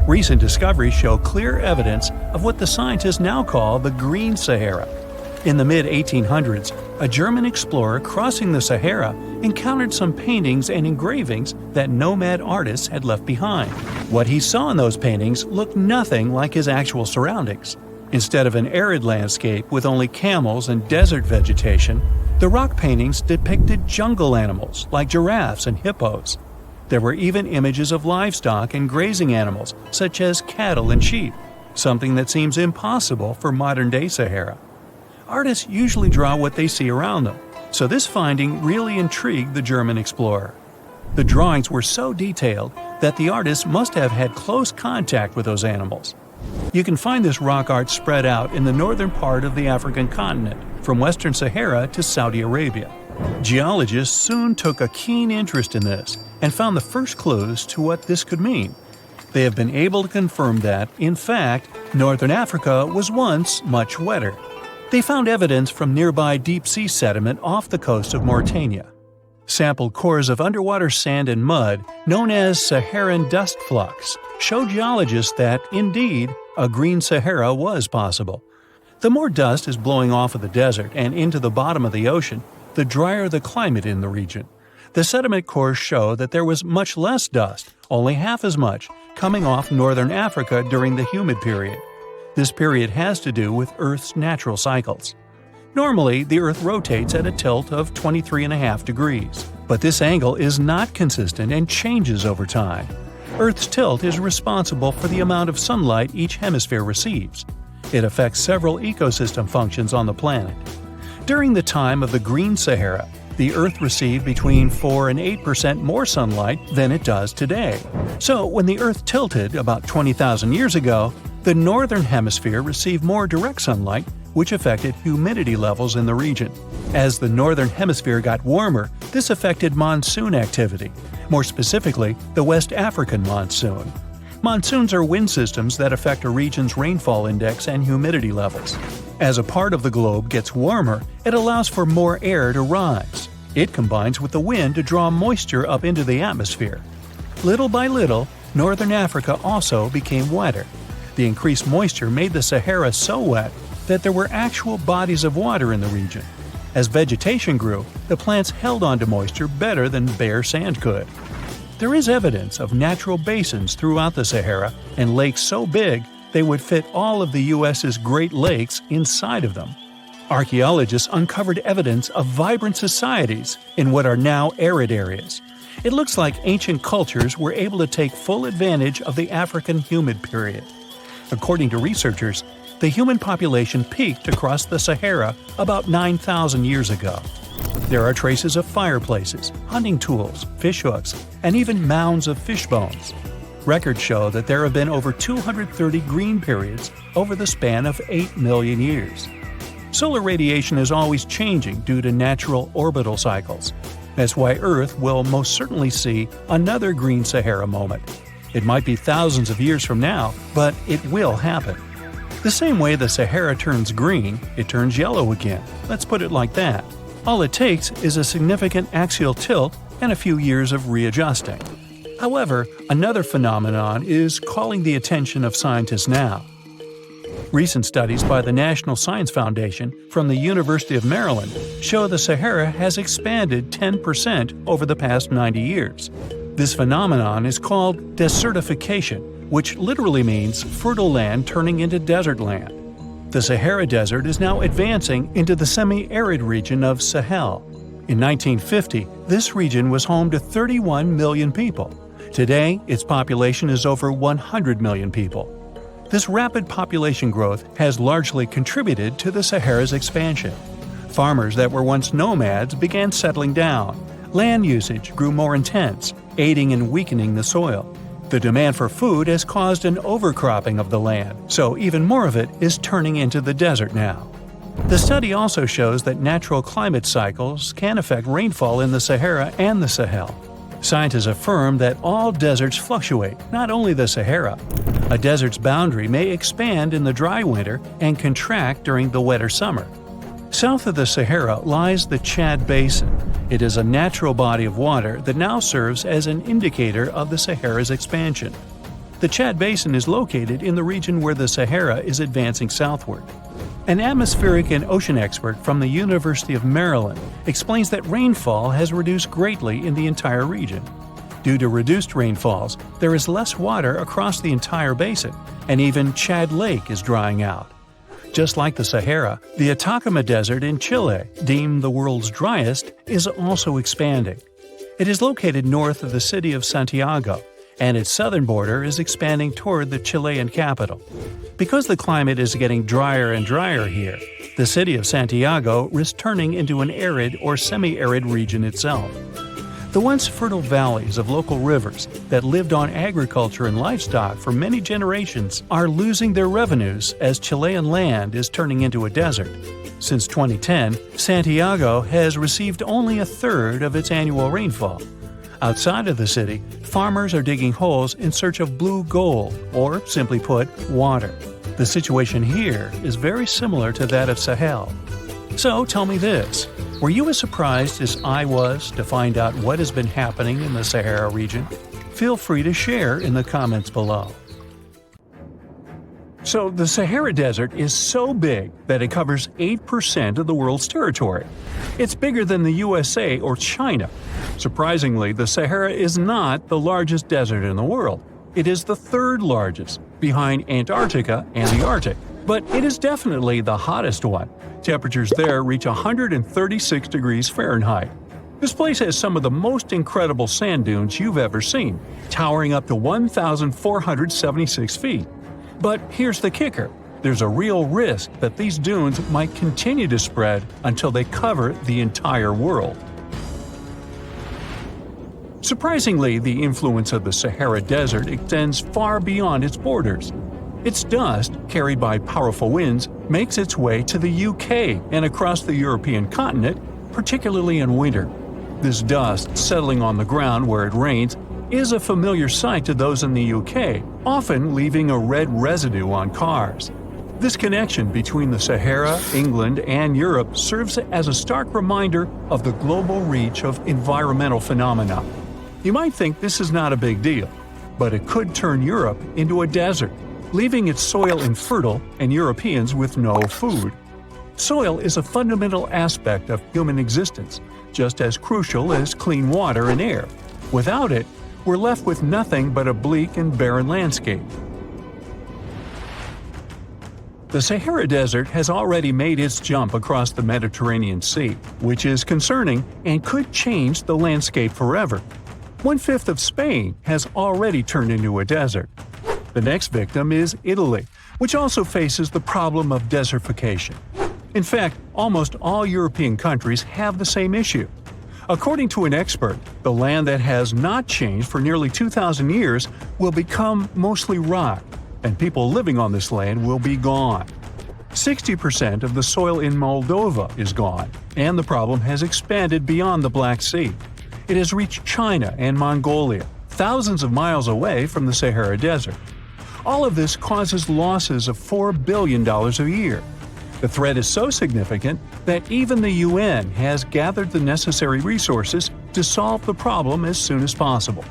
Speaker 1: Recent discoveries show clear evidence of what the scientists now call the Green Sahara. In the mid-1800s, a German explorer crossing the Sahara encountered some paintings and engravings that nomad artists had left behind. What he saw in those paintings looked nothing like his actual surroundings. Instead of an arid landscape with only camels and desert vegetation, the rock paintings depicted jungle animals like giraffes and hippos. There were even images of livestock and grazing animals such as cattle and sheep, something that seems impossible for modern-day Sahara. Artists usually draw what they see around them, so this finding really intrigued the German explorer. The drawings were so detailed that the artists must have had close contact with those animals. You can find this rock art spread out in the northern part of the African continent, from western Sahara to Saudi Arabia. Geologists soon took a keen interest in this and found the first clues to what this could mean. They have been able to confirm that, in fact, northern Africa was once much wetter. They found evidence from nearby deep-sea sediment off the coast of Mauritania. Sampled cores of underwater sand and mud, known as Saharan dust flux, show geologists that, indeed, a green Sahara was possible. The more dust is blowing off of the desert and into the bottom of the ocean, the drier the climate in the region. The sediment cores show that there was much less dust, only half as much, coming off northern Africa during the humid period. This period has to do with Earth's natural cycles. Normally, the Earth rotates at a tilt of 23.5 degrees, but this angle is not consistent and changes over time. Earth's tilt is responsible for the amount of sunlight each hemisphere receives. It affects several ecosystem functions on the planet. During the time of the Green Sahara, the Earth received between 4 and 8% more sunlight than it does today. So when the Earth tilted about 20,000 years ago, the northern hemisphere received more direct sunlight, which affected humidity levels in the region. As the northern hemisphere got warmer, this affected monsoon activity, more specifically the West African monsoon. Monsoons are wind systems that affect a region's rainfall index and humidity levels. As a part of the globe gets warmer, it allows for more air to rise. It combines with the wind to draw moisture up into the atmosphere. Little by little, northern Africa also became wetter. The increased moisture made the Sahara so wet that there were actual bodies of water in the region. As vegetation grew, the plants held onto moisture better than bare sand could. There is evidence of natural basins throughout the Sahara and lakes so big they would fit all of the U.S.'s Great Lakes inside of them. Archaeologists uncovered evidence of vibrant societies in what are now arid areas. It looks like ancient cultures were able to take full advantage of the African humid period. According to researchers, the human population peaked across the Sahara about 9,000 years ago. There are traces of fireplaces, hunting tools, fishhooks, and even mounds of fish bones. Records show that there have been over 230 green periods over the span of 8 million years. Solar radiation is always changing due to natural orbital cycles. That's why Earth will most certainly see another Green Sahara moment. It might be thousands of years from now, but it will happen. The same way the Sahara turns green, it turns yellow again. Let's put it like that. All it takes is a significant axial tilt and a few years of readjusting. However, another phenomenon is calling the attention of scientists now. Recent studies by the National Science Foundation from the University of Maryland show the Sahara has expanded 10% over the past 90 years. This phenomenon is called desertification, which literally means fertile land turning into desert land. The Sahara Desert is now advancing into the semi-arid region of Sahel. In 1950, this region was home to 31 million people. Today, its population is over 100 million people. This rapid population growth has largely contributed to the Sahara's expansion. Farmers that were once nomads began settling down. Land usage grew more intense, aiding in weakening the soil. The demand for food has caused an overcropping of the land, so even more of it is turning into the desert now. The study also shows that natural climate cycles can affect rainfall in the Sahara and the Sahel. Scientists affirm that all deserts fluctuate, not only the Sahara. A desert's boundary may expand in the dry winter and contract during the wetter summer. South of the Sahara lies the Chad Basin. It is a natural body of water that now serves as an indicator of the Sahara's expansion. The Chad Basin is located in the region where the Sahara is advancing southward. An atmospheric and ocean expert from the University of Maryland explains that rainfall has reduced greatly in the entire region. Due to reduced rainfalls, there is less water across the entire basin, and even Chad Lake is drying out. Just like the Sahara, the Atacama Desert in Chile, deemed the world's driest, is also expanding. It is located north of the city of Santiago, and its southern border is expanding toward the Chilean capital. Because the climate is getting drier and drier here, the city of Santiago risks turning into an arid or semi-arid region itself. The once fertile valleys of local rivers that lived on agriculture and livestock for many generations are losing their revenues as Chilean land is turning into a desert. Since 2010, Santiago has received only a third of its annual rainfall. Outside of the city, farmers are digging holes in search of blue gold, or simply put, water. The situation here is very similar to that of Sahel. So tell me this, were you as surprised as I was to find out what has been happening in the Sahara region? Feel free to share in the comments below. So the Sahara Desert is so big that it covers 8% of the world's territory. It's bigger than the USA or China. Surprisingly, the Sahara is not the largest desert in the world. It is the third largest, behind Antarctica and the Arctic. But it is definitely the hottest one. Temperatures there reach 136 degrees Fahrenheit. This place has some of the most incredible sand dunes you've ever seen, towering up to 1,476 feet. But here's the kicker. There's a real risk that these dunes might continue to spread until they cover the entire world. Surprisingly, the influence of the Sahara Desert extends far beyond its borders. Its dust, carried by powerful winds, makes its way to the UK and across the European continent, particularly in winter. This dust, settling on the ground where it rains, is a familiar sight to those in the UK, often leaving a red residue on cars. This connection between the Sahara, England, and Europe serves as a stark reminder of the global reach of environmental phenomena. You might think this is not a big deal, but it could turn Europe into a desert, leaving its soil infertile and Europeans with no food. Soil is a fundamental aspect of human existence, just as crucial as clean water and air. Without it, we're left with nothing but a bleak and barren landscape. The Sahara Desert has already made its jump across the Mediterranean Sea, which is concerning and could change the landscape forever. 1/5 of Spain has already turned into a desert. The next victim is Italy, which also faces the problem of desertification. In fact, almost all European countries have the same issue. According to an expert, the land that has not changed for nearly 2,000 years will become mostly rock, and people living on this land will be gone. 60% of the soil in Moldova is gone, and the problem has expanded beyond the Black Sea. It has reached China and Mongolia, thousands of miles away from the Sahara Desert. All of this causes losses of $4 billion a year. The threat is so significant that even the UN has gathered the necessary resources to solve the problem as soon as possible.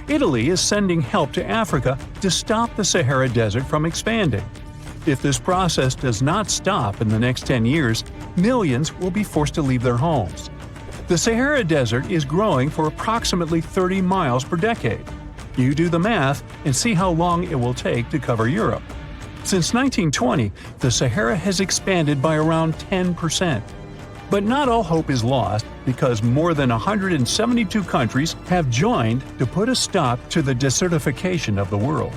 Speaker 1: Italy is sending help to Africa to stop the Sahara Desert from expanding. If this process does not stop in the next 10 years, millions will be forced to leave their homes. The Sahara Desert is growing for approximately 30 miles per decade. You do the math and see how long it will take to cover Europe. Since 1920, the Sahara has expanded by around 10%. But not all hope is lost because more than 172 countries have joined to put a stop to the desertification of the world.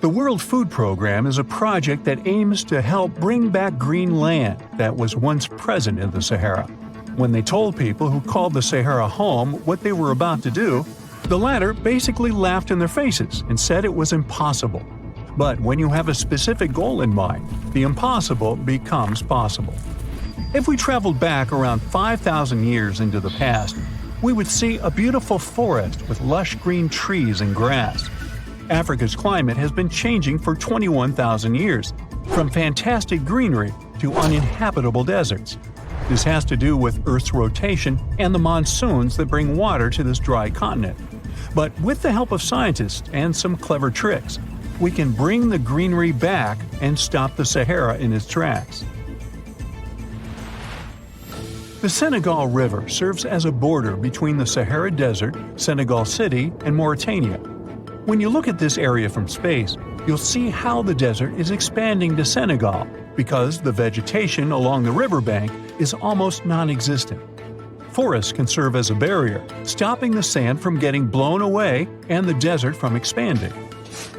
Speaker 1: The World Food Program is a project that aims to help bring back green land that was once present in the Sahara. When they told people who called the Sahara home what they were about to do, the latter basically laughed in their faces and said it was impossible. But when you have a specific goal in mind, the impossible becomes possible. If we traveled back around 5,000 years into the past, we would see a beautiful forest with lush green trees and grass. Africa's climate has been changing for 21,000 years, from fantastic greenery to uninhabitable deserts. This has to do with Earth's rotation and the monsoons that bring water to this dry continent. But with the help of scientists and some clever tricks, we can bring the greenery back and stop the Sahara in its tracks. The Senegal River serves as a border between the Sahara Desert, Senegal City, and Mauritania. When you look at this area from space, you'll see how the desert is expanding to Senegal because the vegetation along the riverbank is almost non-existent. Forests can serve as a barrier, stopping the sand from getting blown away and the desert from expanding.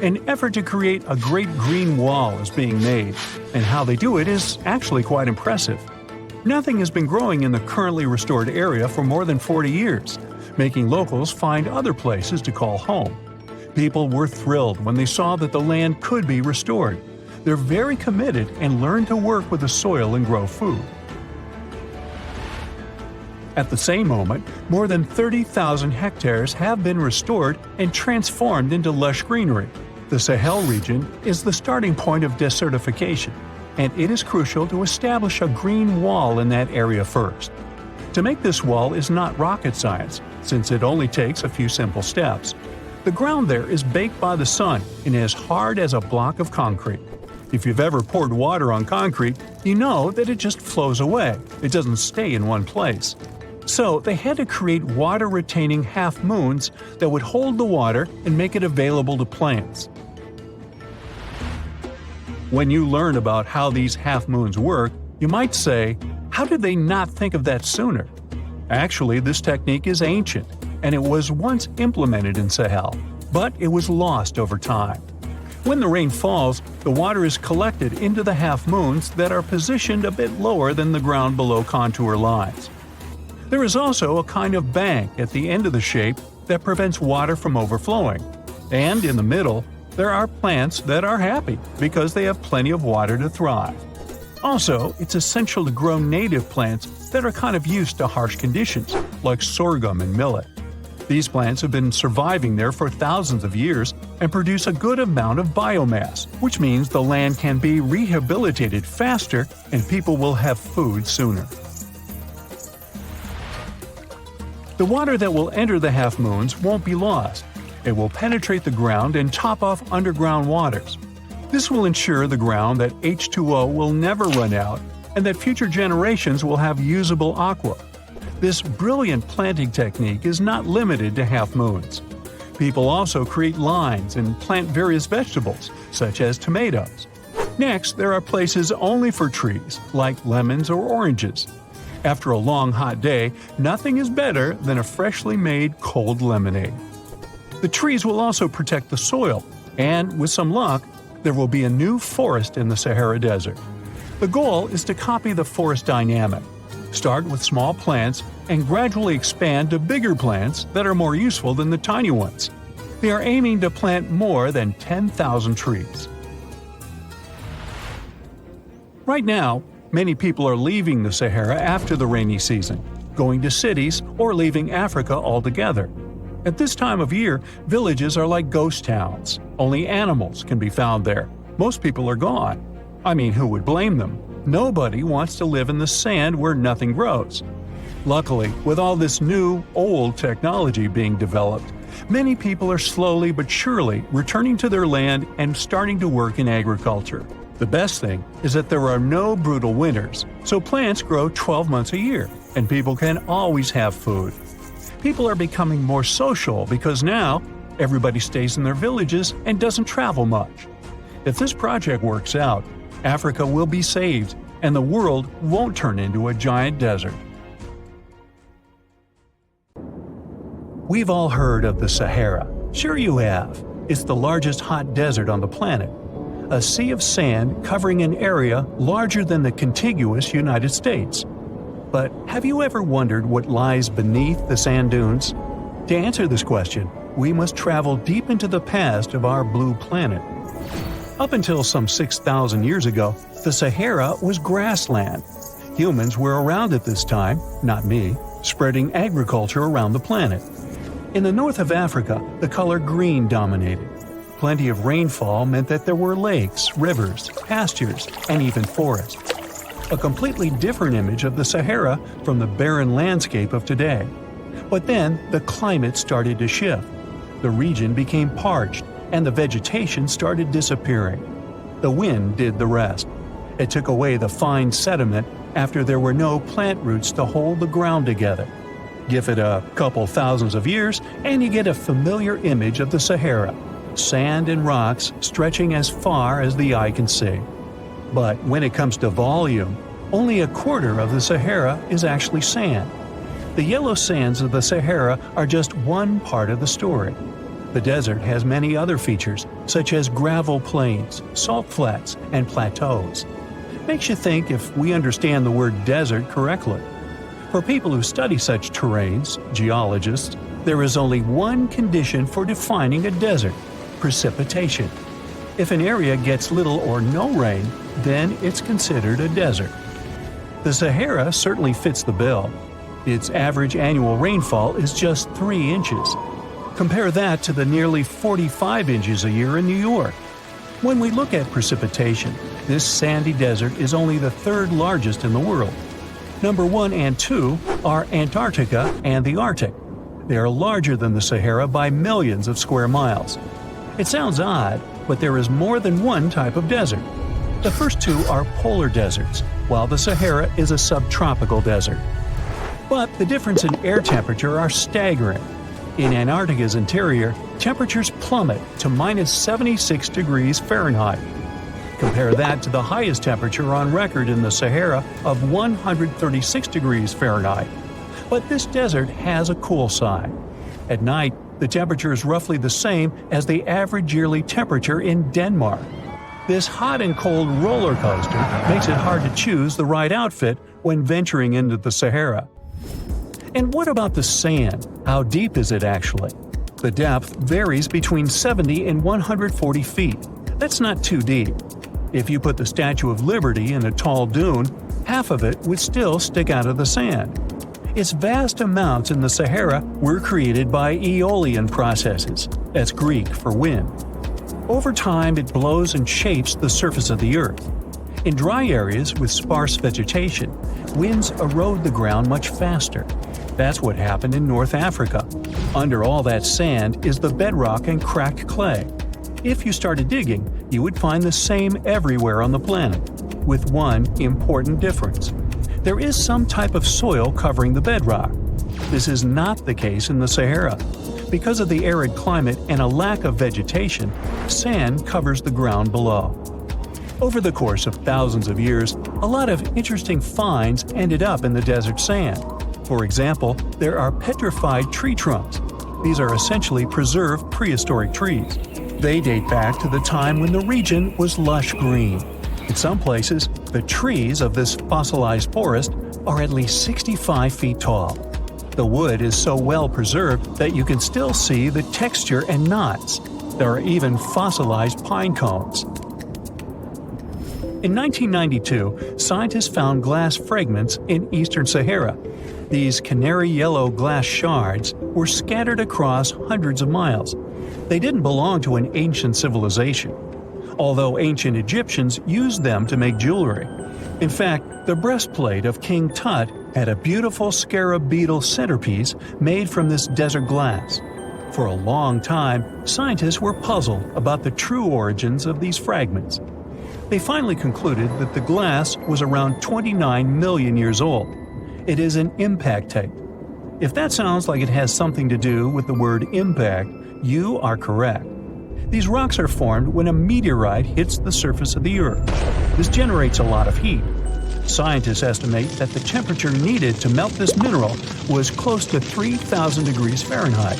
Speaker 1: An effort to create a great green wall is being made, and how they do it is actually quite impressive. Nothing has been growing in the currently restored area for more than 40 years, making locals find other places to call home. People were thrilled when they saw that the land could be restored. They're very committed and learn to work with the soil and grow food. At the same moment, more than 30,000 hectares have been restored and transformed into lush greenery. The Sahel region is the starting point of desertification, and it is crucial to establish a green wall in that area first. To make this wall is not rocket science, since it only takes a few simple steps. The ground there is baked by the sun and as hard as a block of concrete. If you've ever poured water on concrete, you know that it just flows away. It doesn't stay in one place. So they had to create water-retaining half-moons that would hold the water and make it available to plants. When you learn about how these half-moons work, you might say, how did they not think of that sooner? Actually, this technique is ancient, and it was once implemented in Sahel, but it was lost over time. When the rain falls, the water is collected into the half-moons that are positioned a bit lower than the ground below contour lines. There is also a kind of bank at the end of the shape that prevents water from overflowing. And in the middle, there are plants that are happy because they have plenty of water to thrive. Also, it's essential to grow native plants that are kind of used to harsh conditions, like sorghum and millet. These plants have been surviving there for thousands of years and produce a good amount of biomass, which means the land can be rehabilitated faster and people will have food sooner. The water that will enter the half-moons won't be lost. It will penetrate the ground and top off underground waters. This will ensure the ground that H2O will never run out and that future generations will have usable aqua. This brilliant planting technique is not limited to half-moons. People also create lines and plant various vegetables, such as tomatoes. Next, there are places only for trees, like lemons or oranges. After a long hot day, nothing is better than a freshly made cold lemonade. The trees will also protect the soil, and with some luck, there will be a new forest in the Sahara Desert. The goal is to copy the forest dynamic. Start with small plants and gradually expand to bigger plants that are more useful than the tiny ones. They are aiming to plant more than 10,000 trees. Right now, many people are leaving the Sahara after the rainy season, going to cities or leaving Africa altogether. At this time of year, villages are like ghost towns. Only animals can be found there. Most people are gone. I mean, who would blame them? Nobody wants to live in the sand where nothing grows. Luckily, with all this new, old technology being developed, many people are slowly but surely returning to their land and starting to work in agriculture. The best thing is that there are no brutal winters, so plants grow 12 months a year, and people can always have food. People are becoming more social because now everybody stays in their villages and doesn't travel much. If this project works out, Africa will be saved, and the world won't turn into a giant desert. We've all heard of the Sahara. Sure you have. It's the largest hot desert on the planet. A sea of sand covering an area larger than the contiguous United States. But have you ever wondered what lies beneath the sand dunes? To answer this question, we must travel deep into the past of our blue planet. Up until some 6,000 years ago, the Sahara was grassland. Humans were around at this time, not me, spreading agriculture around the planet. In the north of Africa, the color green dominated. Plenty of rainfall meant that there were lakes, rivers, pastures, and even forests. A completely different image of the Sahara from the barren landscape of today. But then the climate started to shift. The region became parched, and the vegetation started disappearing. The wind did the rest. It took away the fine sediment after there were no plant roots to hold the ground together. Give it a couple thousands of years, and you get a familiar image of the Sahara. Sand and rocks stretching as far as the eye can see. But when it comes to volume, only a quarter of the Sahara is actually sand. The yellow sands of the Sahara are just one part of the story. The desert has many other features, such as gravel plains, salt flats, and plateaus. Makes you think if we understand the word desert correctly. For people who study such terrains, geologists, there is only one condition for defining a desert: precipitation. If an area gets little or no rain, then it's considered a desert. The Sahara certainly fits the bill. Its average annual rainfall is just 3 inches. Compare that to the nearly 45 inches a year in New York. When we look at precipitation, this sandy desert is only the third largest in the world. Number 1 and 2 are Antarctica and the Arctic. They are larger than the Sahara by millions of square miles. It sounds odd, but there is more than one type of desert. The first two are polar deserts, while the Sahara is a subtropical desert. But the difference in air temperature are staggering. In Antarctica's interior, temperatures plummet to minus 76 degrees Fahrenheit. Compare that to the highest temperature on record in the Sahara of 136 degrees Fahrenheit. But this desert has a cool side. At night, the temperature is roughly the same as the average yearly temperature in Denmark. This hot and cold roller coaster makes it hard to choose the right outfit when venturing into the Sahara. And what about the sand? How deep is it actually? The depth varies between 70 and 140 feet. That's not too deep. If you put the Statue of Liberty in a tall dune, half of it would still stick out of the sand. Its vast amounts in the Sahara were created by aeolian processes, that's Greek for wind. Over time, it blows and shapes the surface of the Earth. In dry areas with sparse vegetation, winds erode the ground much faster. That's what happened in North Africa. Under all that sand is the bedrock and cracked clay. If you started digging, you would find the same everywhere on the planet, with one important difference. There is some type of soil covering the bedrock. This is not the case in the Sahara. Because of the arid climate and a lack of vegetation, sand covers the ground below. Over the course of thousands of years, a lot of interesting finds ended up in the desert sand. For example, there are petrified tree trunks. These are essentially preserved prehistoric trees. They date back to the time when the region was lush green. In some places, the trees of this fossilized forest are at least 65 feet tall. The wood is so well preserved that you can still see the texture and knots. There are even fossilized pine cones. In 1992, scientists found glass fragments in eastern Sahara. These canary yellow glass shards were scattered across hundreds of miles. They didn't belong to an ancient civilization, although ancient Egyptians used them to make jewelry. In fact, the breastplate of King Tut had a beautiful scarab beetle centerpiece made from this desert glass. For a long time, scientists were puzzled about the true origins of these fragments. They finally concluded that the glass was around 29 million years old. It is an impact tape. If that sounds like it has something to do with the word impact, you are correct. These rocks are formed when a meteorite hits the surface of the Earth. This generates a lot of heat. Scientists estimate that the temperature needed to melt this mineral was close to 3,000 degrees Fahrenheit.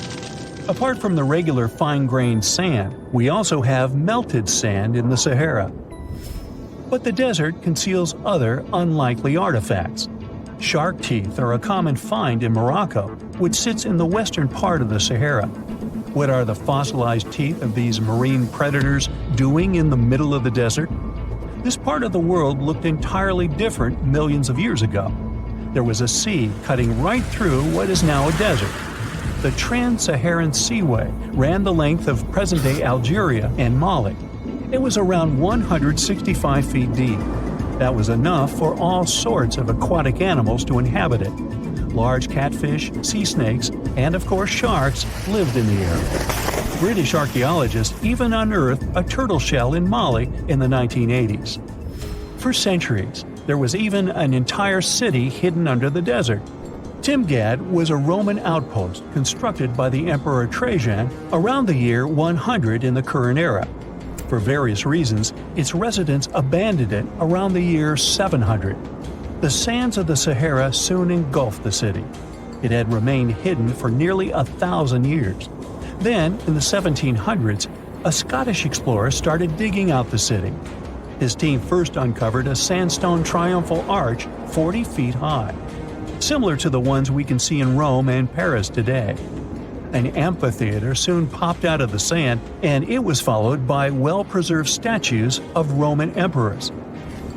Speaker 1: Apart from the regular fine-grained sand, we also have melted sand in the Sahara. But the desert conceals other unlikely artifacts. Shark teeth are a common find in Morocco, which sits in the western part of the Sahara. What are the fossilized teeth of these marine predators doing in the middle of the desert? This part of the world looked entirely different millions of years ago. There was a sea cutting right through what is now a desert. The Trans-Saharan Seaway ran the length of present-day Algeria and Mali. It was around 165 feet deep. That was enough for all sorts of aquatic animals to inhabit it. Large catfish, sea snakes, and of course sharks lived in the area. British archaeologists even unearthed a turtle shell in Mali in the 1980s. For centuries, there was even an entire city hidden under the desert. Timgad was a Roman outpost constructed by the Emperor Trajan around the year 100 in the current era. For various reasons, its residents abandoned it around the year 700. The sands of the Sahara soon engulfed the city. It had remained hidden for nearly 1,000 years. Then, in the 1700s, a Scottish explorer started digging out the city. His team first uncovered a sandstone triumphal arch 40 feet high, similar to the ones we can see in Rome and Paris today. An amphitheater soon popped out of the sand, and it was followed by well-preserved statues of Roman emperors.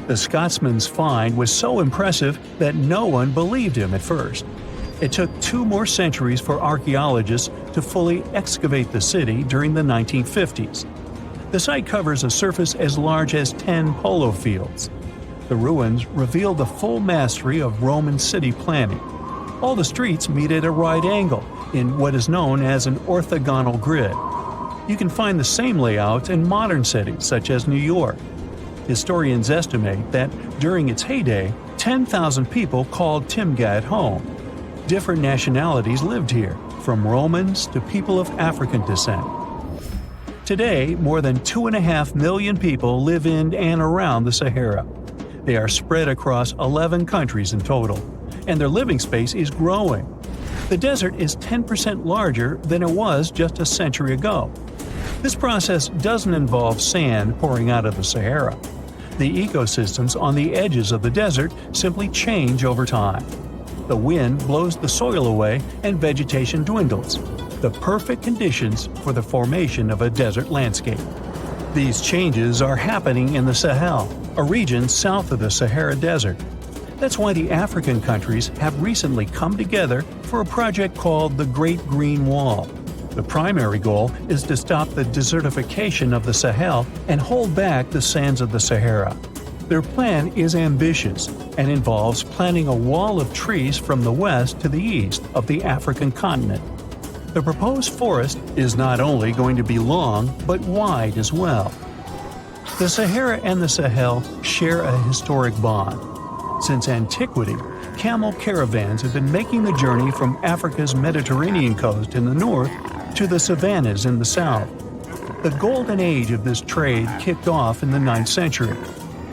Speaker 1: The Scotsman's find was so impressive that no one believed him at first. It took 2 more centuries for archaeologists to fully excavate the city during the 1950s. The site covers a surface as large as 10 polo fields. The ruins reveal the full mastery of Roman city planning. All the streets meet at a right angle in what is known as an orthogonal grid. You can find the same layout in modern cities such as New York. Historians estimate that during its heyday, 10,000 people called Timgad home. Different nationalities lived here, from Romans to people of African descent. Today, more than 2.5 million people live in and around the Sahara. They are spread across 11 countries in total, and their living space is growing. The desert is 10% larger than it was just a century ago. This process doesn't involve sand pouring out of the Sahara. The ecosystems on the edges of the desert simply change over time. The wind blows the soil away and vegetation dwindles. The perfect conditions for the formation of a desert landscape. These changes are happening in the Sahel, a region south of the Sahara Desert. That's why the African countries have recently come together for a project called the Great Green Wall. The primary goal is to stop the desertification of the Sahel and hold back the sands of the Sahara. Their plan is ambitious and involves planting a wall of trees from the west to the east of the African continent. The proposed forest is not only going to be long, but wide as well. The Sahara and the Sahel share a historic bond. Since antiquity, camel caravans have been making the journey from Africa's Mediterranean coast in the north to the savannas in the south. The golden age of this trade kicked off in the 9th century.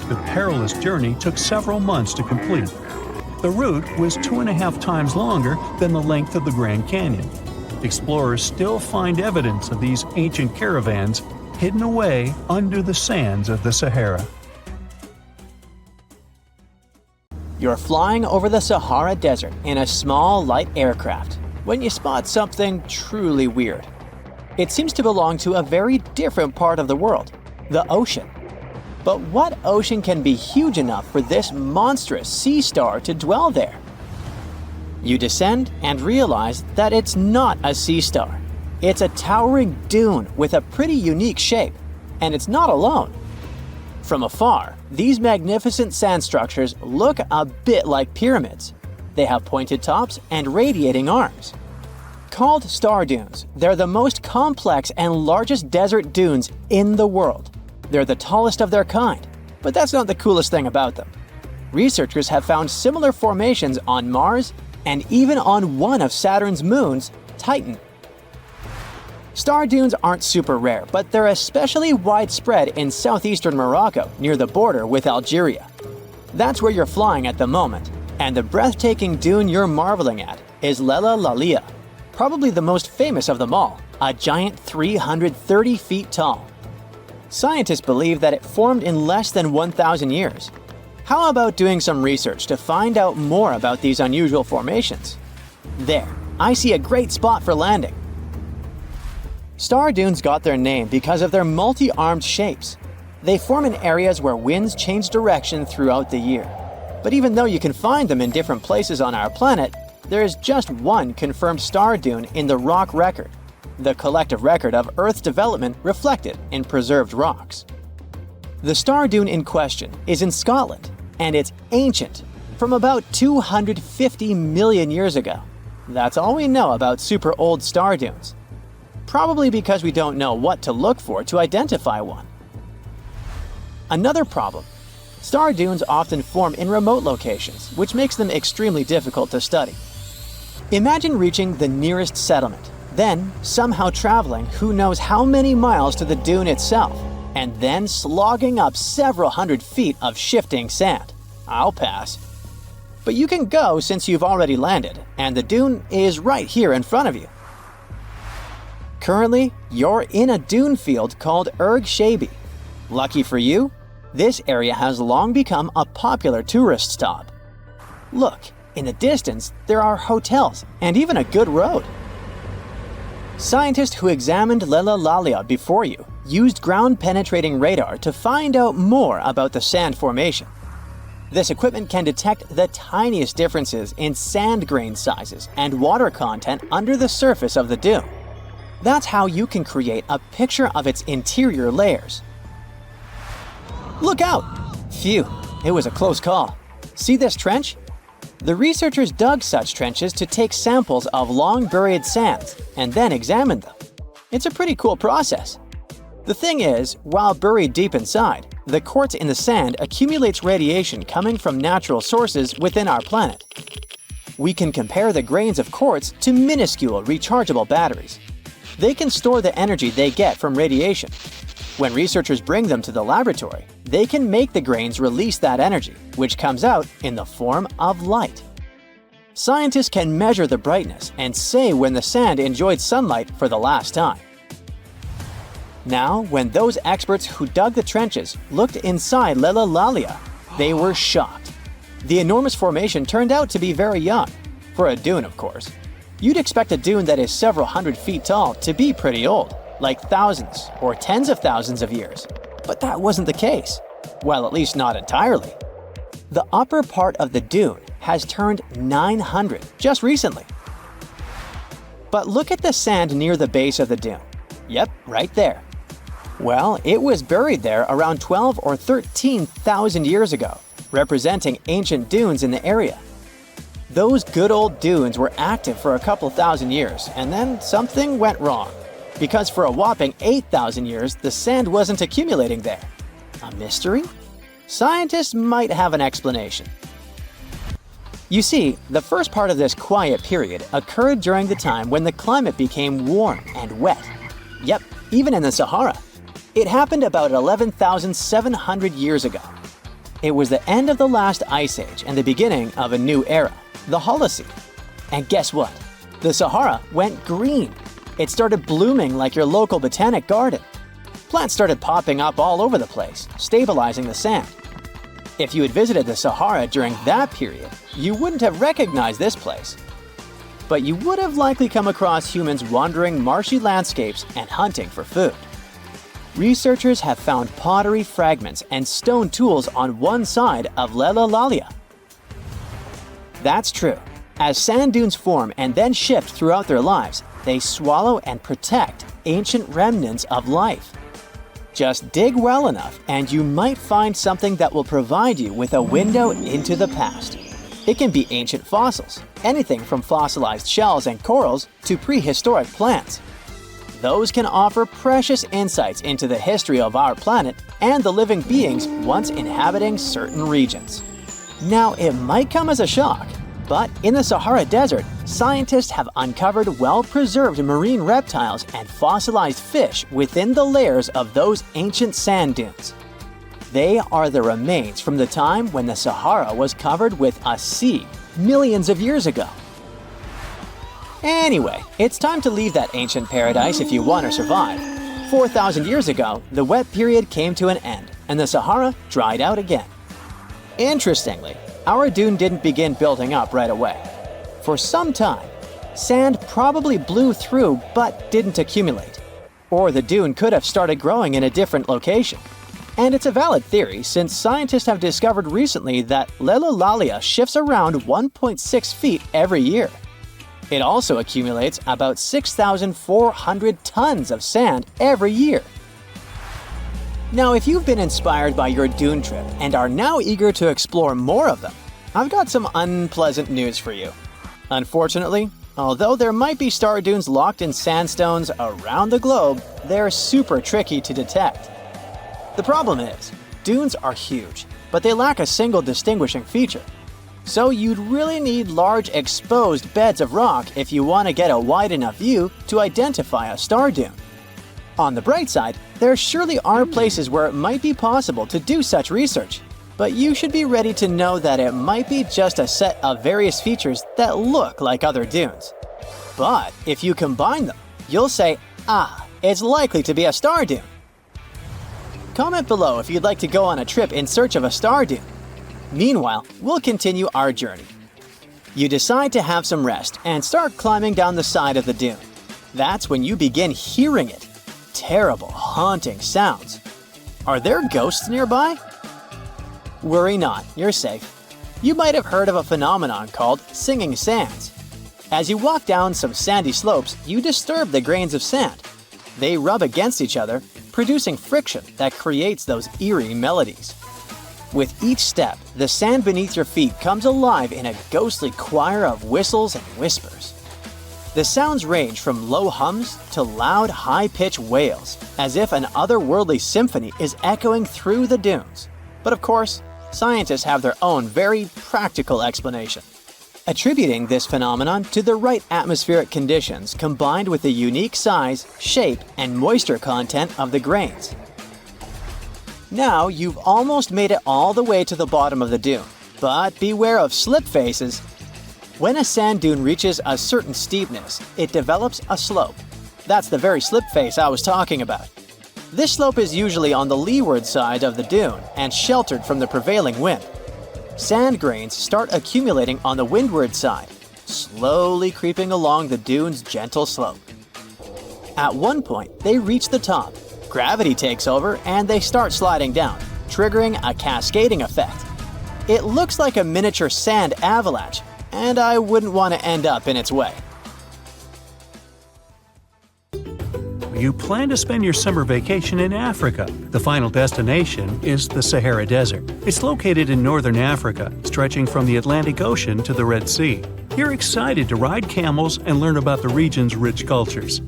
Speaker 1: The perilous journey took several months to complete. The route was 2.5 times longer than the length of the Grand Canyon. Explorers still find evidence of these ancient caravans hidden away under the sands of the Sahara.
Speaker 2: You're flying over the Sahara Desert in a small, light aircraft when you spot something truly weird. It seems to belong to a very different part of the world, the ocean. But what ocean can be huge enough for this monstrous sea star to dwell there? You descend and realize that it's not a sea star. It's a towering dune with a pretty unique shape, and it's not alone. From afar, these magnificent sand structures look a bit like pyramids. They have pointed tops and radiating arms. Called star dunes, they're the most complex and largest desert dunes in the world. They're the tallest of their kind, but that's not the coolest thing about them. Researchers have found similar formations on Mars and even on one of Saturn's moons, Titan. Star dunes aren't super rare, but they're especially widespread in southeastern Morocco near the border with Algeria. That's where you're flying at the moment, and the breathtaking dune you're marveling at is Lella Lalia, probably the most famous of them all, a giant 330 feet tall. Scientists believe that it formed in less than 1,000 years. How about doing some research to find out more about these unusual formations? There, I see a great spot for landing. Star dunes got their name because of their multi-armed shapes. They form in areas where winds change direction throughout the year. But even though you can find them in different places on our planet, there is just one confirmed star dune in the rock record, the collective record of Earth's development reflected in preserved rocks. The star dune in question is in Scotland, and it's ancient, from about 250 million years ago. That's all we know about super old star dunes. Probably because we don't know what to look for to identify one. Another problem: star dunes often form in remote locations, which makes them extremely difficult to study. Imagine reaching the nearest settlement, then somehow traveling who knows how many miles to the dune itself, and then slogging up several hundred feet of shifting sand. I'll pass. But you can go since you've already landed, and the dune is right here in front of you. Currently, you're in a dune field called Erg Shabi. Lucky for you, this area has long become a popular tourist stop. Look, in the distance, there are hotels and even a good road. Scientists who examined Lella Lalia before you used ground-penetrating radar to find out more about the sand formation. This equipment can detect the tiniest differences in sand grain sizes and water content under the surface of the dune. That's how you can create a picture of its interior layers. Look out! Phew, it was a close call. See this trench? The researchers dug such trenches to take samples of long-buried sands and then examined them. It's a pretty cool process. The thing is, while buried deep inside, the quartz in the sand accumulates radiation coming from natural sources within our planet. We can compare the grains of quartz to minuscule rechargeable batteries. They can store the energy they get from radiation. When researchers bring them to the laboratory, they can make the grains release that energy, which comes out in the form of light. Scientists can measure the brightness and say when the sand enjoyed sunlight for the last time. Now, when those experts who dug the trenches looked inside Lella Lalia, they were shocked. The enormous formation turned out to be very young, for a dune, of course. You'd expect a dune that is several hundred feet tall to be pretty old, like thousands or tens of thousands of years. But that wasn't the case. Well, at least not entirely. The upper part of the dune has turned 900 just recently. But look at the sand near the base of the dune. Yep, right there. Well, it was buried there around 12 or 13,000 years ago, representing ancient dunes in the area. Those good old dunes were active for a couple thousand years, and then something went wrong. Because for a whopping 8,000 years, the sand wasn't accumulating there. A mystery? Scientists might have an explanation. You see, the first part of this quiet period occurred during the time when the climate became warm and wet. Yep, even in the Sahara. It happened about 11,700 years ago. It was the end of the last ice age and the beginning of a new era, the Holocene. And guess what? The Sahara went green. It started blooming like your local botanic garden. Plants started popping up all over the place, stabilizing the sand. If you had visited the Sahara during that period, you wouldn't have recognized this place. But you would have likely come across humans wandering marshy landscapes and hunting for food. Researchers have found pottery fragments and stone tools on one side of Lelalalia. That's true. As sand dunes form and then shift throughout their lives, they swallow and protect ancient remnants of life. Just dig well enough and you might find something that will provide you with a window into the past. It can be ancient fossils, anything from fossilized shells and corals to prehistoric plants. Those can offer precious insights into the history of our planet and the living beings once inhabiting certain regions. Now, it might come as a shock, but in the Sahara Desert, scientists have uncovered well-preserved marine reptiles and fossilized fish within the layers of those ancient sand dunes. They are the remains from the time when the Sahara was covered with a sea millions of years ago. Anyway, it's time to leave that ancient paradise if you want to survive. 4,000 years ago, the wet period came to an end, and the Sahara dried out again. Interestingly, our dune didn't begin building up right away. For some time, sand probably blew through but didn't accumulate. Or the dune could have started growing in a different location. And it's a valid theory since scientists have discovered recently that Lelalalia shifts around 1.6 feet every year. It also accumulates about 6,400 tons of sand every year. Now, if you've been inspired by your dune trip and are now eager to explore more of them, I've got some unpleasant news for you. Unfortunately, although there might be star dunes locked in sandstones around the globe, they're super tricky to detect. The problem is, dunes are huge, but they lack a single distinguishing feature. So you'd really need large exposed beds of rock if you want to get a wide enough view to identify a star dune. On the bright side, there surely are places where it might be possible to do such research, but you should be ready to know that it might be just a set of various features that look like other dunes. But if you combine them, you'll say, it's likely to be a star dune. Comment below if you'd like to go on a trip in search of a star dune. Meanwhile, we'll continue our journey. You decide to have some rest and start climbing down the side of the dune. That's when you begin hearing it. Terrible, haunting sounds. Are there ghosts nearby? Worry not, you're safe. You might have heard of a phenomenon called singing sands. As you walk down some sandy slopes, you disturb the grains of sand. They rub against each other, producing friction that creates those eerie melodies. With each step, the sand beneath your feet comes alive in a ghostly choir of whistles and whispers. The sounds range from low hums to loud, high-pitched wails, as if an otherworldly symphony is echoing through the dunes. But of course, scientists have their own very practical explanation, attributing this phenomenon to the right atmospheric conditions combined with the unique size, shape, and moisture content of the grains. Now you've almost made it all the way to the bottom of the dune, but beware of slip faces. When a sand dune reaches a certain steepness, it develops a slope. That's the very slip face I was talking about. This slope is usually on the leeward side of the dune and sheltered from the prevailing wind. Sand grains start accumulating on the windward side, slowly creeping along the dune's gentle slope. At one point, they reach the top. Gravity takes over and they start sliding down, triggering a cascading effect. It looks like a miniature sand avalanche, and I wouldn't want to end up in its way.
Speaker 1: You plan to spend your summer vacation in Africa. The final destination is the Sahara Desert. It's located in northern Africa, stretching from the Atlantic Ocean to the Red Sea. You're excited to ride camels and learn about the region's rich cultures.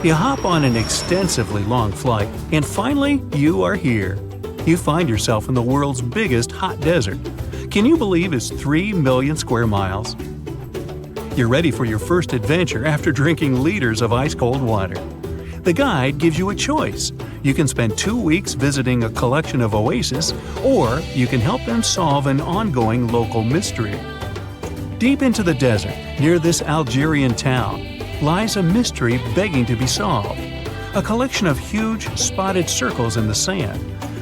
Speaker 1: You hop on an extensively long flight, and finally, you are here. You find yourself in the world's biggest hot desert. Can you believe it's 3 million square miles? You're ready for your first adventure after drinking liters of ice-cold water. The guide gives you a choice. You can spend 2 weeks visiting a collection of oases, or you can help them solve an ongoing local mystery. Deep into the desert, near this Algerian town, lies a mystery begging to be solved. A collection of huge, spotted circles in the sand.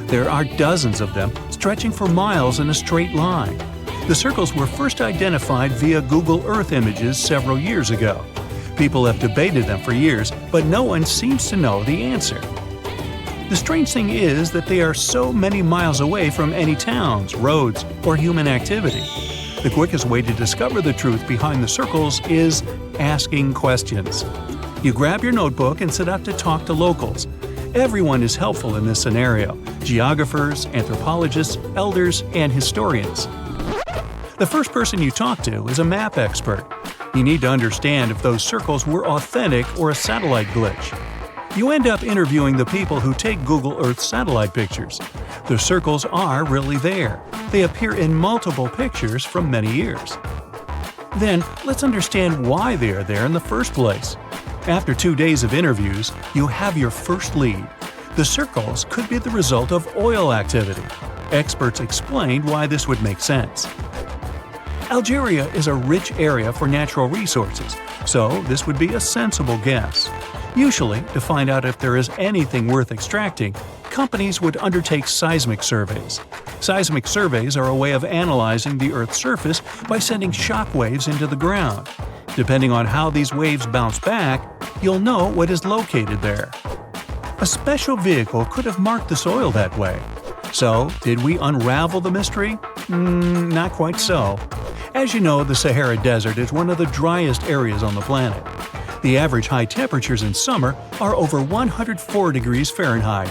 Speaker 1: There are dozens of them, stretching for miles in a straight line. The circles were first identified via Google Earth images several years ago. People have debated them for years, but no one seems to know the answer. The strange thing is that they are so many miles away from any towns, roads, or human activity. The quickest way to discover the truth behind the circles is asking questions. You grab your notebook and set out to talk to locals. Everyone is helpful in this scenario: geographers, anthropologists, elders, and historians. The first person you talk to is a map expert. You need to understand if those circles were authentic or a satellite glitch. You end up interviewing the people who take Google Earth satellite pictures. The circles are really there. They appear in multiple pictures from many years. Then, let's understand why they are there in the first place. After 2 days of interviews, you have your first lead. The circles could be the result of oil activity. Experts explained why this would make sense. Algeria is a rich area for natural resources, so this would be a sensible guess. Usually, to find out if there is anything worth extracting, companies would undertake seismic surveys. Seismic surveys are a way of analyzing the Earth's surface by sending shock waves into the ground. Depending on how these waves bounce back, you'll know what is located there. A special vehicle could have marked the soil that way. So, did we unravel the mystery? Not quite so. As you know, the Sahara Desert is one of the driest areas on the planet. The average high temperatures in summer are over 104 degrees Fahrenheit.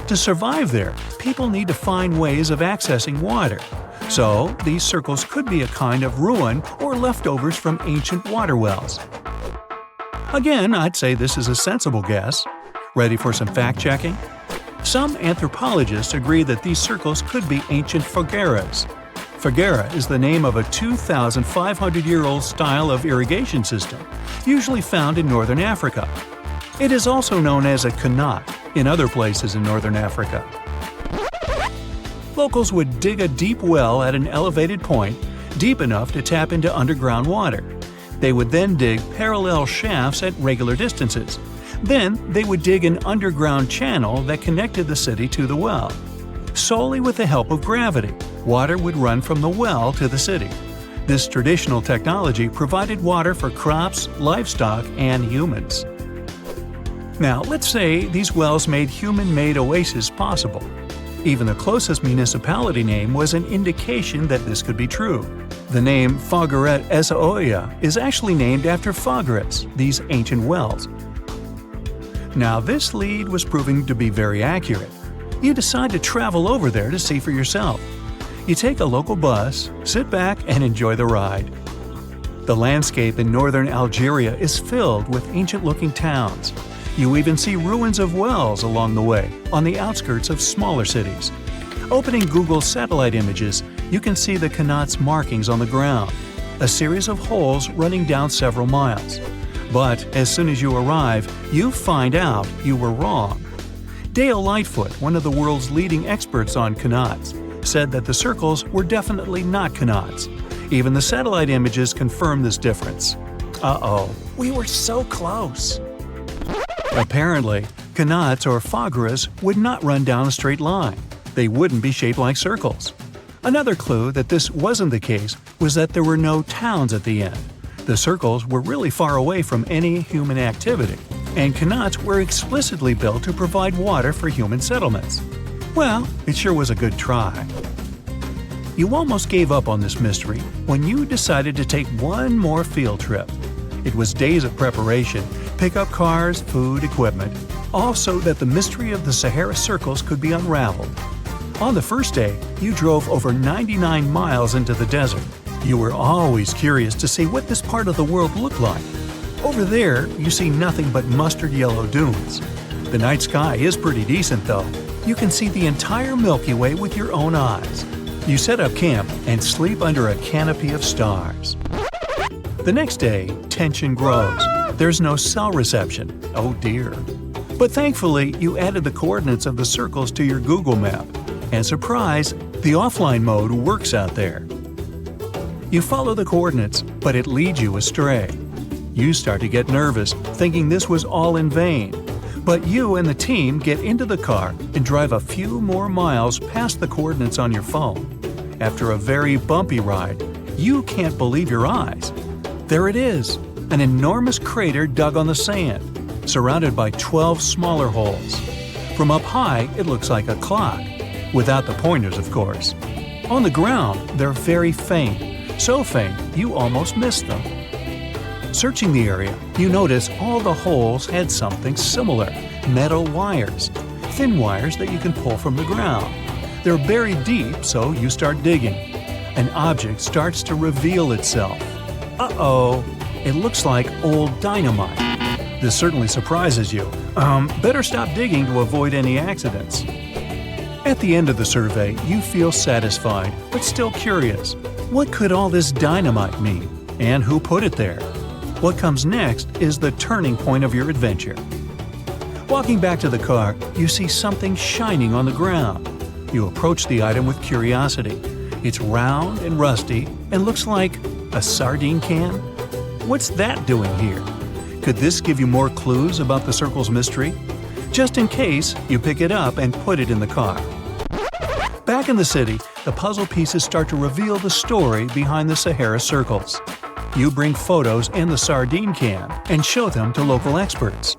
Speaker 1: To survive there, people need to find ways of accessing water. So, these circles could be a kind of ruin or leftovers from ancient water wells. Again, I'd say this is a sensible guess. Ready for some fact-checking? Some anthropologists agree that these circles could be ancient fogueras. Foguera is the name of a 2,500-year-old style of irrigation system, usually found in northern Africa. It is also known as a qanat in other places in northern Africa. Locals would dig a deep well at an elevated point, deep enough to tap into underground water. They would then dig parallel shafts at regular distances. Then they would dig an underground channel that connected the city to the well. Solely with the help of gravity, water would run from the well to the city. This traditional technology provided water for crops, livestock, and humans. Now, let's say these wells made human-made oases possible. Even the closest municipality name was an indication that this could be true. The name Fogueret Essaouira is actually named after Fogueres, these ancient wells. Now, this lead was proving to be very accurate. You decide to travel over there to see for yourself. You take a local bus, sit back, and enjoy the ride. The landscape in northern Algeria is filled with ancient-looking towns. You even see ruins of wells along the way, on the outskirts of smaller cities. Opening Google satellite images, you can see the qanat's markings on the ground, a series of holes running down several miles. But as soon as you arrive, you find out you were wrong. Dale Lightfoot, one of the world's leading experts on qanats, said that the circles were definitely not qanats. Even the satellite images confirm this difference. Uh-oh, we were so close. Apparently, qanats or fogueras would not run down a straight line. They wouldn't be shaped like circles. Another clue that this wasn't the case was that there were no towns at the end. The circles were really far away from any human activity, and qanats were explicitly built to provide water for human settlements. Well, it sure was a good try. You almost gave up on this mystery when you decided to take one more field trip. It was days of preparation, pick up cars, food, equipment, all so that the mystery of the Sahara Circles could be unraveled. On the first day, you drove over 99 miles into the desert. You were always curious to see what this part of the world looked like. Over there, you see nothing but mustard yellow dunes. The night sky is pretty decent though. You can see the entire Milky Way with your own eyes. You set up camp and sleep under a canopy of stars. The next day, tension grows. There's no cell reception. Oh dear. But thankfully, you added the coordinates of the circles to your Google map. And surprise, the offline mode works out there. You follow the coordinates, but it leads you astray. You start to get nervous, thinking this was all in vain. But you and the team get into the car and drive a few more miles past the coordinates on your phone. After a very bumpy ride, you can't believe your eyes. There it is, an enormous crater dug on the sand, surrounded by 12 smaller holes. From up high, it looks like a clock, without the pointers, of course. On the ground, they're very faint, so faint you almost miss them. Searching the area, you notice all the holes had something similar, metal wires, thin wires that you can pull from the ground. They're buried deep, so you start digging. An object starts to reveal itself. Uh-oh, it looks like old dynamite. This certainly surprises you. Better stop digging to avoid any accidents. At the end of the survey, you feel satisfied, but still curious. What could all this dynamite mean? And who put it there? What comes next is the turning point of your adventure. Walking back to the car, you see something shining on the ground. You approach the item with curiosity. It's round and rusty and looks like a sardine can? What's that doing here? Could this give you more clues about the circle's mystery? Just in case, you pick it up and put it in the car. Back in the city, the puzzle pieces start to reveal the story behind the Sahara Circles. You bring photos and the sardine can and show them to local experts.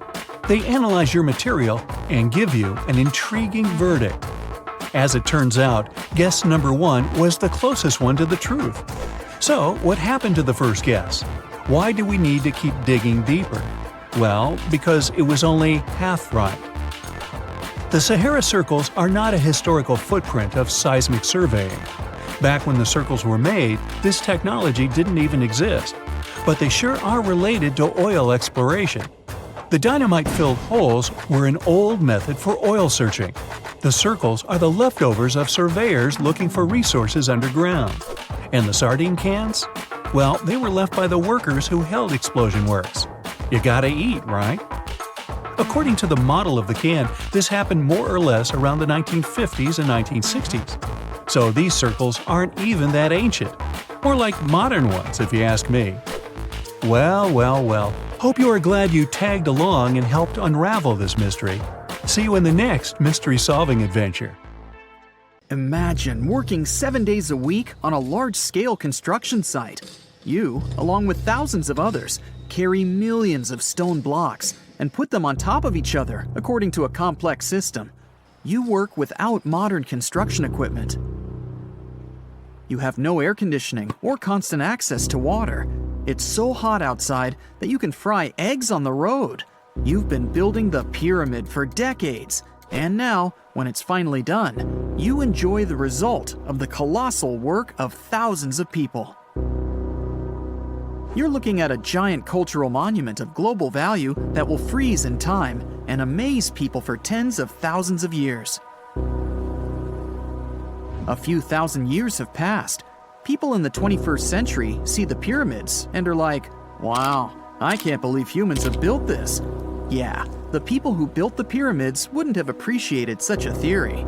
Speaker 1: They analyze your material and give you an intriguing verdict. As it turns out, guess number 1 was the closest one to the truth. So, what happened to the first guess? Why do we need to keep digging deeper? Well, because it was only half right. The Sahara Circles are not a historical footprint of seismic surveying. Back when the circles were made, this technology didn't even exist. But they sure are related to oil exploration. The dynamite-filled holes were an old method for oil searching. The circles are the leftovers of surveyors looking for resources underground. And the sardine cans? Well, they were left by the workers who held explosion works. You gotta eat, right? According to the model of the can, this happened more or less around the 1950s and 1960s. So these circles aren't even that ancient. More like modern ones, if you ask me. Well. Hope you are glad you tagged along and helped unravel this mystery. See you in the next mystery-solving adventure.
Speaker 3: Imagine working 7 days a week on a large-scale construction site. You, along with thousands of others, carry millions of stone blocks and put them on top of each other according to a complex system. You work without modern construction equipment. You have no air conditioning or constant access to water. It's so hot outside that you can fry eggs on the road. You've been building the pyramid for decades, and now, when it's finally done, you enjoy the result of the colossal work of thousands of people. You're looking at a giant cultural monument of global value that will freeze in time and amaze people for tens of thousands of years. A few thousand years have passed. People in the 21st century see the pyramids and are like, wow, I can't believe humans have built this. Yeah, the people who built the pyramids wouldn't have appreciated such a theory.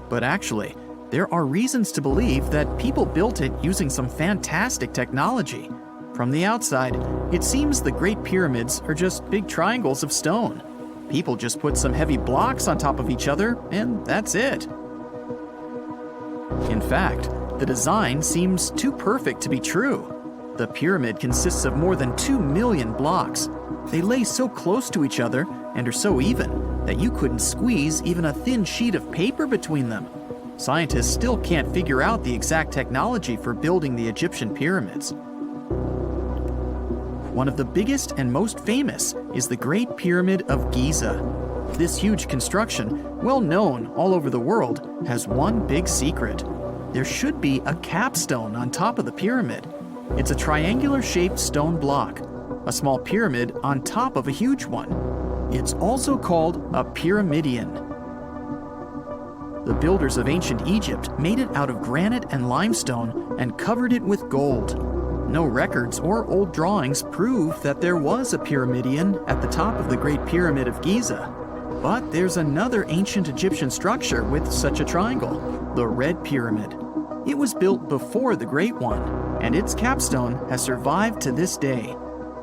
Speaker 3: But actually, there are reasons to believe that people built it using some fantastic technology. From the outside, it seems the Great Pyramids are just big triangles of stone. People just put some heavy blocks on top of each other, and that's it. In fact, the design seems too perfect to be true. The pyramid consists of more than 2 million blocks. They lay so close to each other and are so even that you couldn't squeeze even a thin sheet of paper between them. scientists still can't figure out the exact technology for building the Egyptian pyramids. One of the biggest and most famous is the Great Pyramid of Giza. This huge construction, well known all over the world, has one big secret. There should be a capstone on top of the pyramid. It's a triangular-shaped stone block, a small pyramid on top of a huge one. It's also called a pyramidion. The builders of ancient Egypt made it out of granite and limestone and covered it with gold. No records or old drawings prove that there was a pyramidion at the top of the Great Pyramid of Giza. But there's another ancient Egyptian structure with such a triangle, the Red Pyramid. It was built before the Great One, and its capstone has survived to this day.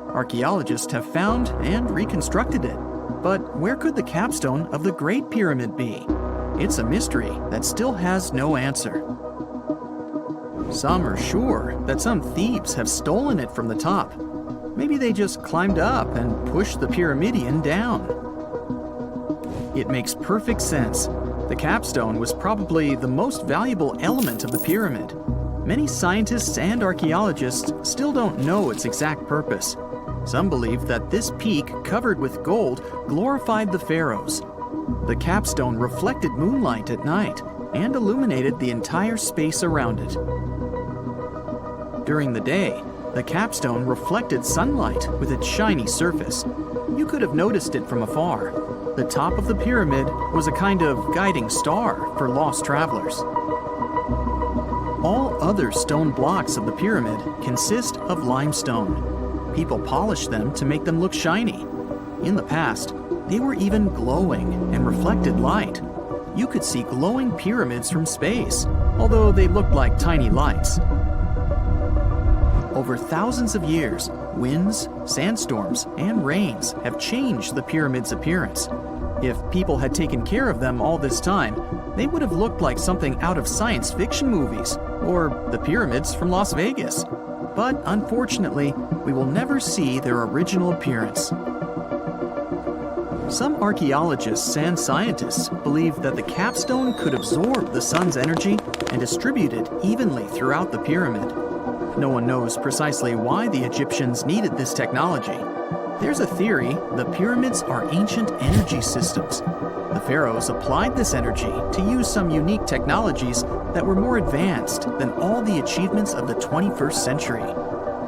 Speaker 3: Archaeologists have found and reconstructed it. But where could the capstone of the Great Pyramid be? It's a mystery that still has no answer. Some are sure that some thieves have stolen it from the top. Maybe they just climbed up and pushed the pyramidion down. It makes perfect sense. The capstone was probably the most valuable element of the pyramid. Many scientists and archaeologists still don't know its exact purpose. Some believe that this peak covered with gold glorified the pharaohs. The capstone reflected moonlight at night and illuminated the entire space around it. During the day, the capstone reflected sunlight with its shiny surface. You could have noticed it from afar. The top of the pyramid was a kind of guiding star for lost travelers. All other stone blocks of the pyramid consist of limestone. People polish them to make them look shiny. In the past, they were even glowing and reflected light. You could see glowing pyramids from space, although they looked like tiny lights. Over thousands of years, winds, sandstorms, and rains have changed the pyramid's appearance. If people had taken care of them all this time, they would have looked like something out of science fiction movies, or the pyramids from Las Vegas. But unfortunately, we will never see their original appearance. Some archaeologists and scientists believe that the capstone could absorb the sun's energy and distribute it evenly throughout the pyramid. No one knows precisely why the Egyptians needed this technology. There's a theory the pyramids are ancient energy systems. The pharaohs applied this energy to use some unique technologies that were more advanced than all the achievements of the 21st century.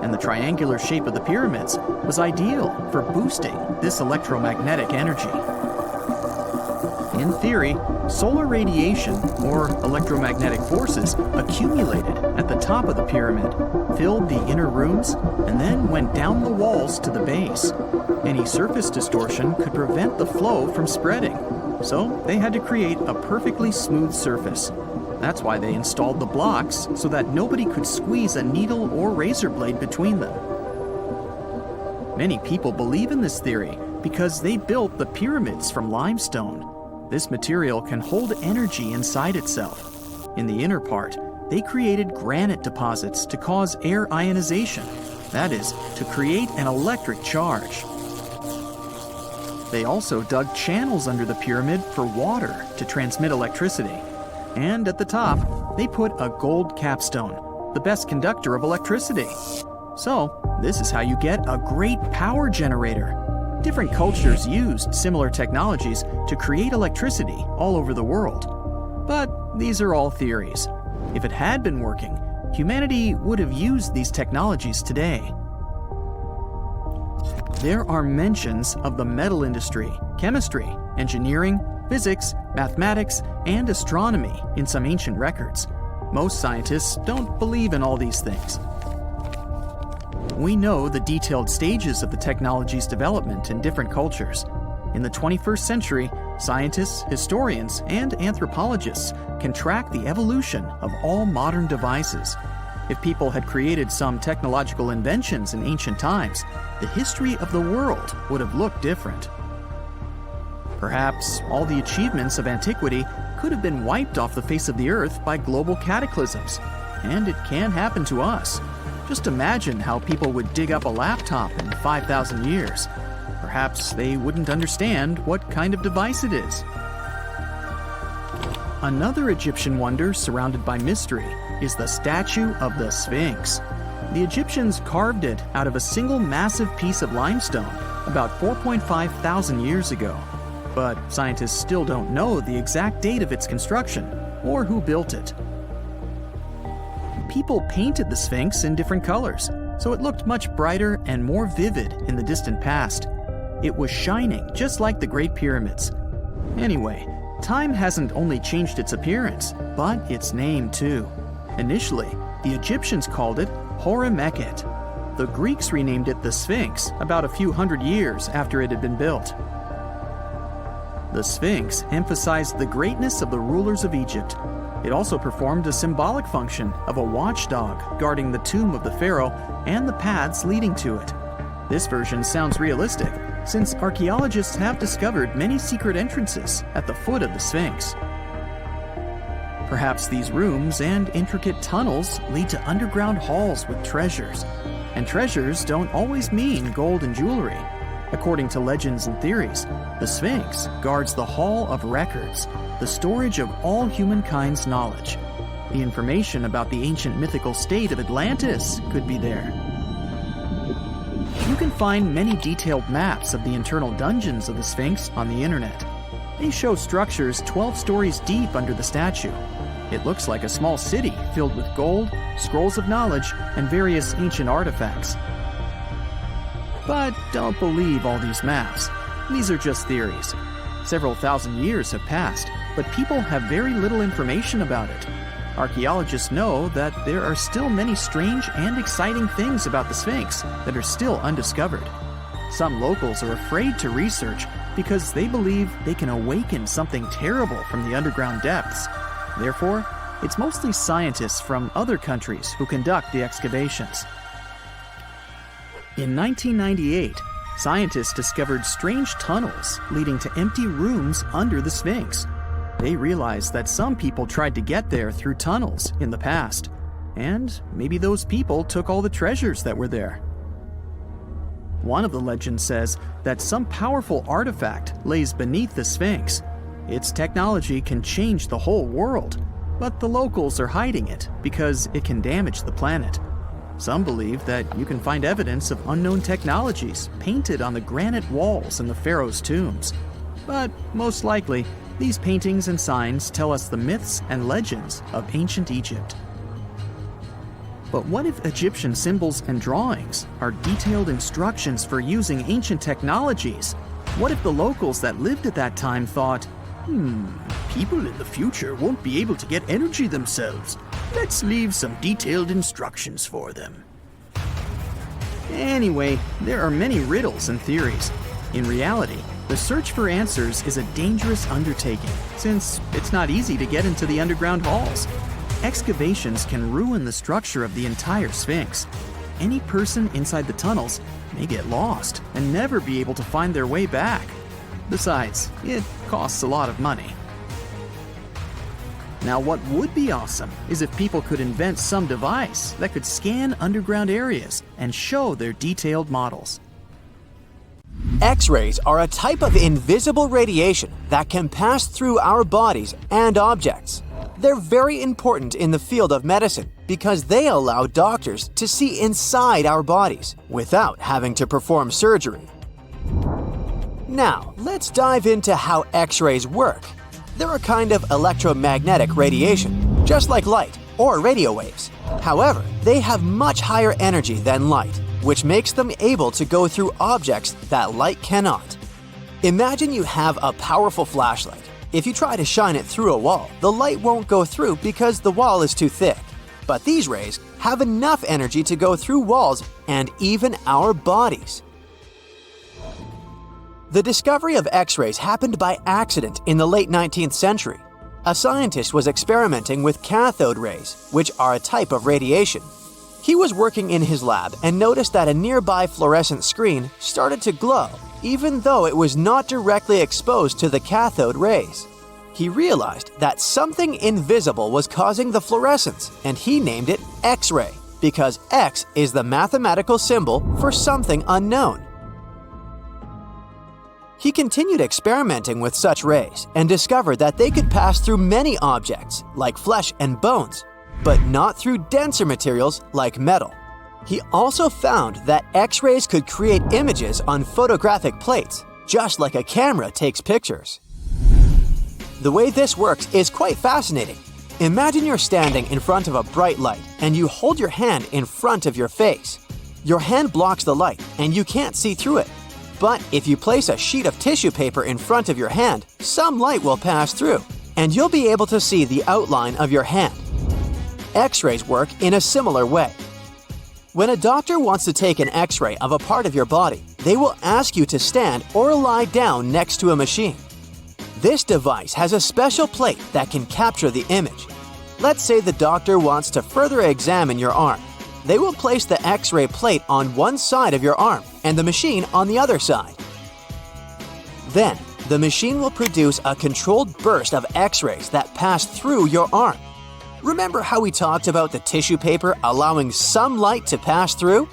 Speaker 3: And the triangular shape of the pyramids was ideal for boosting this electromagnetic energy. In theory, solar radiation, or electromagnetic forces, accumulated at the top of the pyramid, filled the inner rooms, and then went down the walls to the base. Any surface distortion could prevent the flow from spreading, so they had to create a perfectly smooth surface. That's why they installed the blocks so that nobody could squeeze a needle or razor blade between them. Many people believe in this theory because they built the pyramids from limestone. This material can hold energy inside itself. In the inner part, they created granite deposits to cause air ionization, that is, to create an electric charge. They also dug channels under the pyramid for water to transmit electricity. And at the top, they put a gold capstone, the best conductor of electricity. So, this is how you get a great power generator. Different cultures used similar technologies to create electricity all over the world. But these are all theories. If it had been working, humanity would have used these technologies today. There are mentions of the metal industry, chemistry, engineering, physics, mathematics, and astronomy in some ancient records. Most scientists don't believe in all these things. We know the detailed stages of the technology's development in different cultures. In the 21st century, scientists, historians, and anthropologists can track the evolution of all modern devices. If people had created some technological inventions in ancient times, the history of the world would have looked different. Perhaps all the achievements of antiquity could have been wiped off the face of the earth by global cataclysms, and it can happen to us. Just imagine how people would dig up a laptop in 5,000 years. Perhaps they wouldn't understand what kind of device it is. Another Egyptian wonder surrounded by mystery is the statue of the Sphinx. The Egyptians carved it out of a single massive piece of limestone about 4.5 thousand years ago. But scientists still don't know the exact date of its construction or who built it. People painted the Sphinx in different colors, so it looked much brighter and more vivid in the distant past. It was shining just like the Great Pyramids. Anyway, time hasn't only changed its appearance, but its name too. Initially, the Egyptians called it Hor-Mekhet. The Greeks renamed it the Sphinx about a few hundred years after it had been built. The Sphinx emphasized the greatness of the rulers of Egypt. It also performed a symbolic function of a watchdog guarding the tomb of the pharaoh and the paths leading to it. This version sounds realistic, since archaeologists have discovered many secret entrances at the foot of the Sphinx. Perhaps these rooms and intricate tunnels lead to underground halls with treasures. And treasures don't always mean gold and jewelry. According to legends and theories, the Sphinx guards the Hall of Records, the storage of all humankind's knowledge. The information about the ancient mythical state of Atlantis could be there. You can find many detailed maps of the internal dungeons of the Sphinx on the internet. They show structures 12 stories deep under the statue. It looks like a small city filled with gold, scrolls of knowledge, and various ancient artifacts. But don't believe all these maps. These are just theories. Several thousand years have passed, but people have very little information about it. Archaeologists know that there are still many strange and exciting things about the Sphinx that are still undiscovered. Some locals are afraid to research because they believe they can awaken something terrible from the underground depths. Therefore, it's mostly scientists from other countries who conduct the excavations. In 1998, scientists discovered strange tunnels leading to empty rooms under the Sphinx. They realized that some people tried to get there through tunnels in the past, and maybe those people took all the treasures that were there. One of the legends says that some powerful artifact lays beneath the Sphinx. Its technology can change the whole world, but the locals are hiding it because it can damage the planet. Some believe that you can find evidence of unknown technologies painted on the granite walls in the pharaoh's tombs. But most likely, these paintings and signs tell us the myths and legends of ancient Egypt. But what if Egyptian symbols and drawings are detailed instructions for using ancient technologies? What if the locals that lived at that time thought, people in the future won't be able to get energy themselves. Let's leave some detailed instructions for them. Anyway, there are many riddles and theories. In reality, the search for answers is a dangerous undertaking, since it's not easy to get into the underground halls. Excavations can ruin the structure of the entire Sphinx. Any person inside the tunnels may get lost and never be able to find their way back. Besides, it costs a lot of money. Now, what would be awesome is if people could invent some device that could scan underground areas and show their detailed models.
Speaker 2: X-rays are a type of invisible radiation that can pass through our bodies and objects. They're very important in the field of medicine because they allow doctors to see inside our bodies without having to perform surgery. Now, let's dive into how X-rays work. They're a kind of electromagnetic radiation, just like light or radio waves. However, they have much higher energy than light, which makes them able to go through objects that light cannot. Imagine you have a powerful flashlight. If you try to shine it through a wall, the light won't go through because the wall is too thick. But these rays have enough energy to go through walls and even our bodies. The discovery of X-rays happened by accident in the late 19th century. A scientist was experimenting with cathode rays, which are a type of radiation. He was working in his lab and noticed that a nearby fluorescent screen started to glow, even though it was not directly exposed to the cathode rays. He realized that something invisible was causing the fluorescence, and he named it X-ray, because X is the mathematical symbol for something unknown. He continued experimenting with such rays and discovered that they could pass through many objects, like flesh and bones, but not through denser materials like metal. He also found that X-rays could create images on photographic plates, just like a camera takes pictures. The way this works is quite fascinating. Imagine you're standing in front of a bright light and you hold your hand in front of your face. Your hand blocks the light and you can't see through it. But if you place a sheet of tissue paper in front of your hand, some light will pass through, and you'll be able to see the outline of your hand. X-rays work in a similar way. When a doctor wants to take an X-ray of a part of your body, they will ask you to stand or lie down next to a machine. This device has a special plate that can capture the image. Let's say the doctor wants to further examine your arm. They will place the X-ray plate on one side of your arm and the machine on the other side. Then, the machine will produce a controlled burst of X-rays that pass through your arm. Remember how we talked about the tissue paper allowing some light to pass through?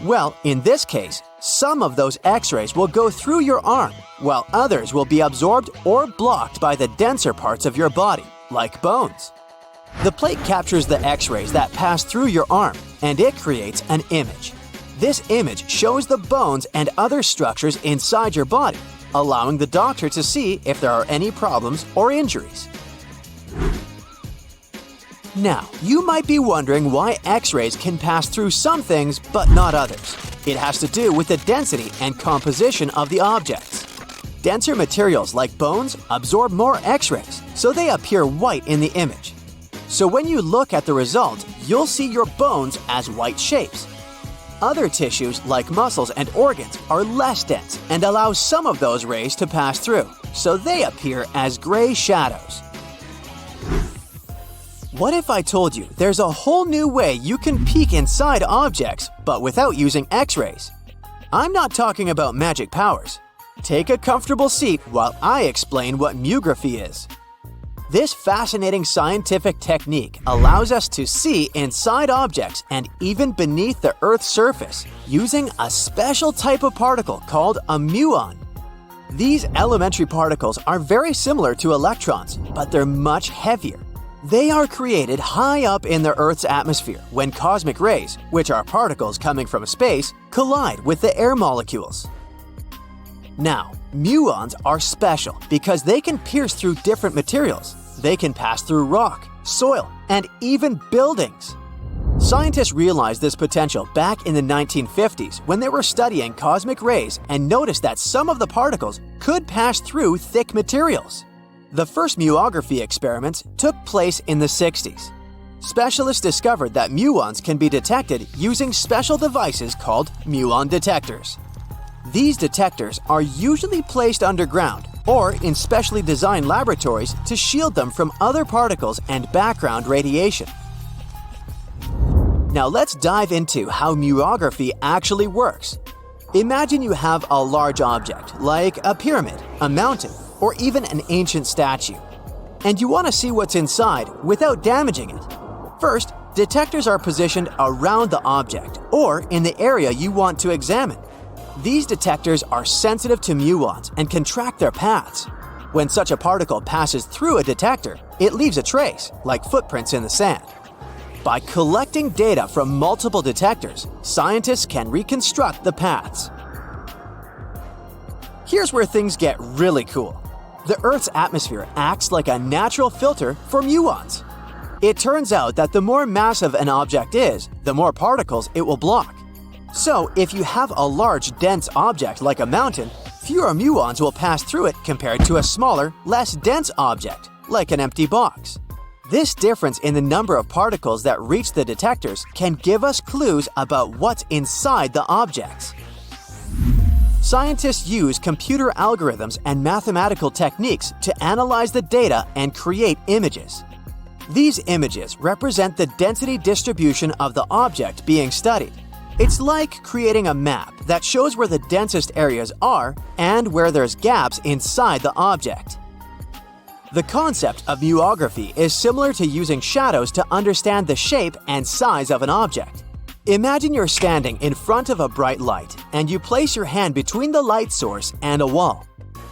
Speaker 2: Well, in this case, some of those X-rays will go through your arm, while others will be absorbed or blocked by the denser parts of your body, like bones. The plate captures the X-rays that pass through your arm, and it creates an image. This image shows the bones and other structures inside your body, allowing the doctor to see if there are any problems or injuries. Now, you might be wondering why X-rays can pass through some things but not others. It has to do with the density and composition of the objects. Denser materials like bones absorb more X-rays, so they appear white in the image. So when you look at the result, you'll see your bones as white shapes. Other tissues like muscles and organs are less dense and allow some of those rays to pass through, so they appear as gray shadows. What if I told you there's a whole new way you can peek inside objects, but without using X-rays? I'm not talking about magic powers. Take a comfortable seat while I explain what muography is. This fascinating scientific technique allows us to see inside objects and even beneath the Earth's surface using a special type of particle called a muon. These elementary particles are very similar to electrons, but they're much heavier. They are created high up in the Earth's atmosphere when cosmic rays, which are particles coming from space, collide with the air molecules. Now, muons are special because they can pierce through different materials. They can pass through rock, soil, and even buildings. Scientists realized this potential back in the 1950s when they were studying cosmic rays and noticed that some of the particles could pass through thick materials. The first muography experiments took place in the 60s. Specialists discovered that muons can be detected using special devices called muon detectors. These detectors are usually placed underground or in specially designed laboratories to shield them from other particles and background radiation. Now let's dive into how muography actually works. Imagine you have a large object, like a pyramid, a mountain, or even an ancient statue, and you want to see what's inside without damaging it. First, detectors are positioned around the object or in the area you want to examine. These detectors are sensitive to muons and can track their paths. When such a particle passes through a detector, it leaves a trace, like footprints in the sand. By collecting data from multiple detectors, scientists can reconstruct the paths. Here's where things get really cool. The Earth's atmosphere acts like a natural filter for muons. It turns out that the more massive an object is, the more particles it will block. So, if you have a large, dense object like a mountain, fewer muons will pass through it compared to a smaller, less dense object, like an empty box. This difference in the number of particles that reach the detectors can give us clues about what's inside the objects. Scientists use computer algorithms and mathematical techniques to analyze the data and create images. These images represent the density distribution of the object being studied. It's like creating a map that shows where the densest areas are and where there's gaps inside the object. The concept of muography is similar to using shadows to understand the shape and size of an object. Imagine you're standing in front of a bright light and you place your hand between the light source and a wall.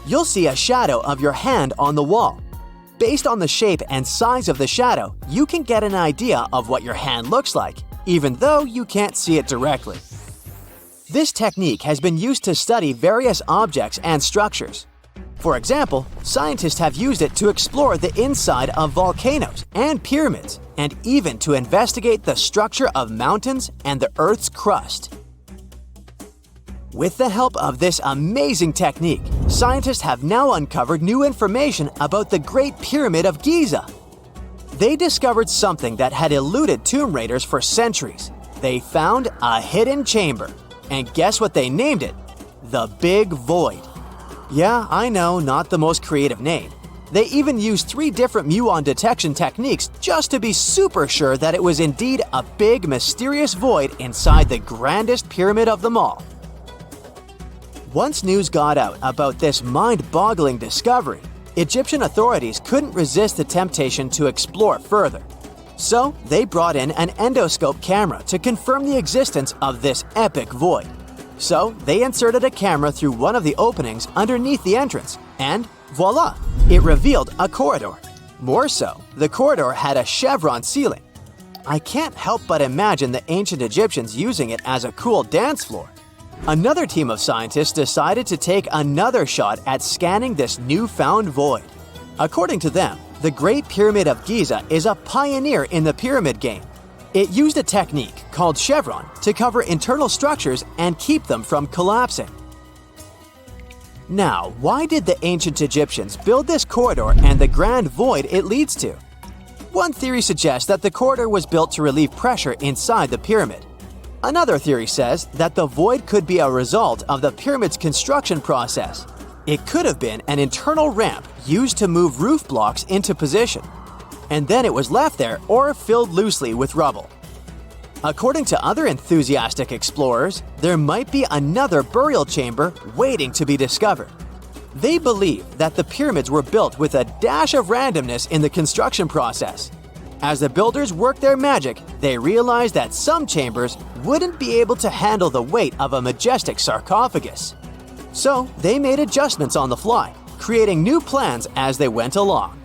Speaker 2: you'll see a shadow of your hand on the wall. Based on the shape and size of the shadow, you can get an idea of what your hand looks like, even though you can't see it directly. This technique has been used to study various objects and structures. For example, scientists have used it to explore the inside of volcanoes and pyramids, and even to investigate the structure of mountains and the Earth's crust. With the help of this amazing technique, scientists have now uncovered new information about the Great Pyramid of Giza. They discovered something that had eluded tomb raiders for centuries. They found a hidden chamber. And guess what they named it? The Big Void. Yeah, I know, not the most creative name. They even used 3 different muon detection techniques just to be super sure that it was indeed a big, mysterious void inside the grandest pyramid of them all. Once news got out about this mind-boggling discovery, Egyptian authorities couldn't resist the temptation to explore further. So they brought in an endoscope camera to confirm the existence of this epic void. So they inserted a camera through one of the openings underneath the entrance, and voila, it revealed a corridor. More so, the corridor had a chevron ceiling. I can't help but imagine the ancient Egyptians using it as a cool dance floor. Another team of scientists decided to take another shot at scanning this newfound void. According to them, the Great Pyramid of Giza is a pioneer in the pyramid game. It used a technique called chevron to cover internal structures and keep them from collapsing. Now, why did the ancient Egyptians build this corridor and the grand void it leads to? One theory suggests that the corridor was built to relieve pressure inside the pyramid. Another theory says that the void could be a result of the pyramid's construction process. It could have been an internal ramp used to move roof blocks into position, and then it was left there or filled loosely with rubble. According to other enthusiastic explorers, there might be another burial chamber waiting to be discovered. They believe that the pyramids were built with a dash of randomness in the construction process. As the builders worked their magic, they realized that some chambers wouldn't be able to handle the weight of a majestic sarcophagus. So they made adjustments on the fly, creating new plans as they went along.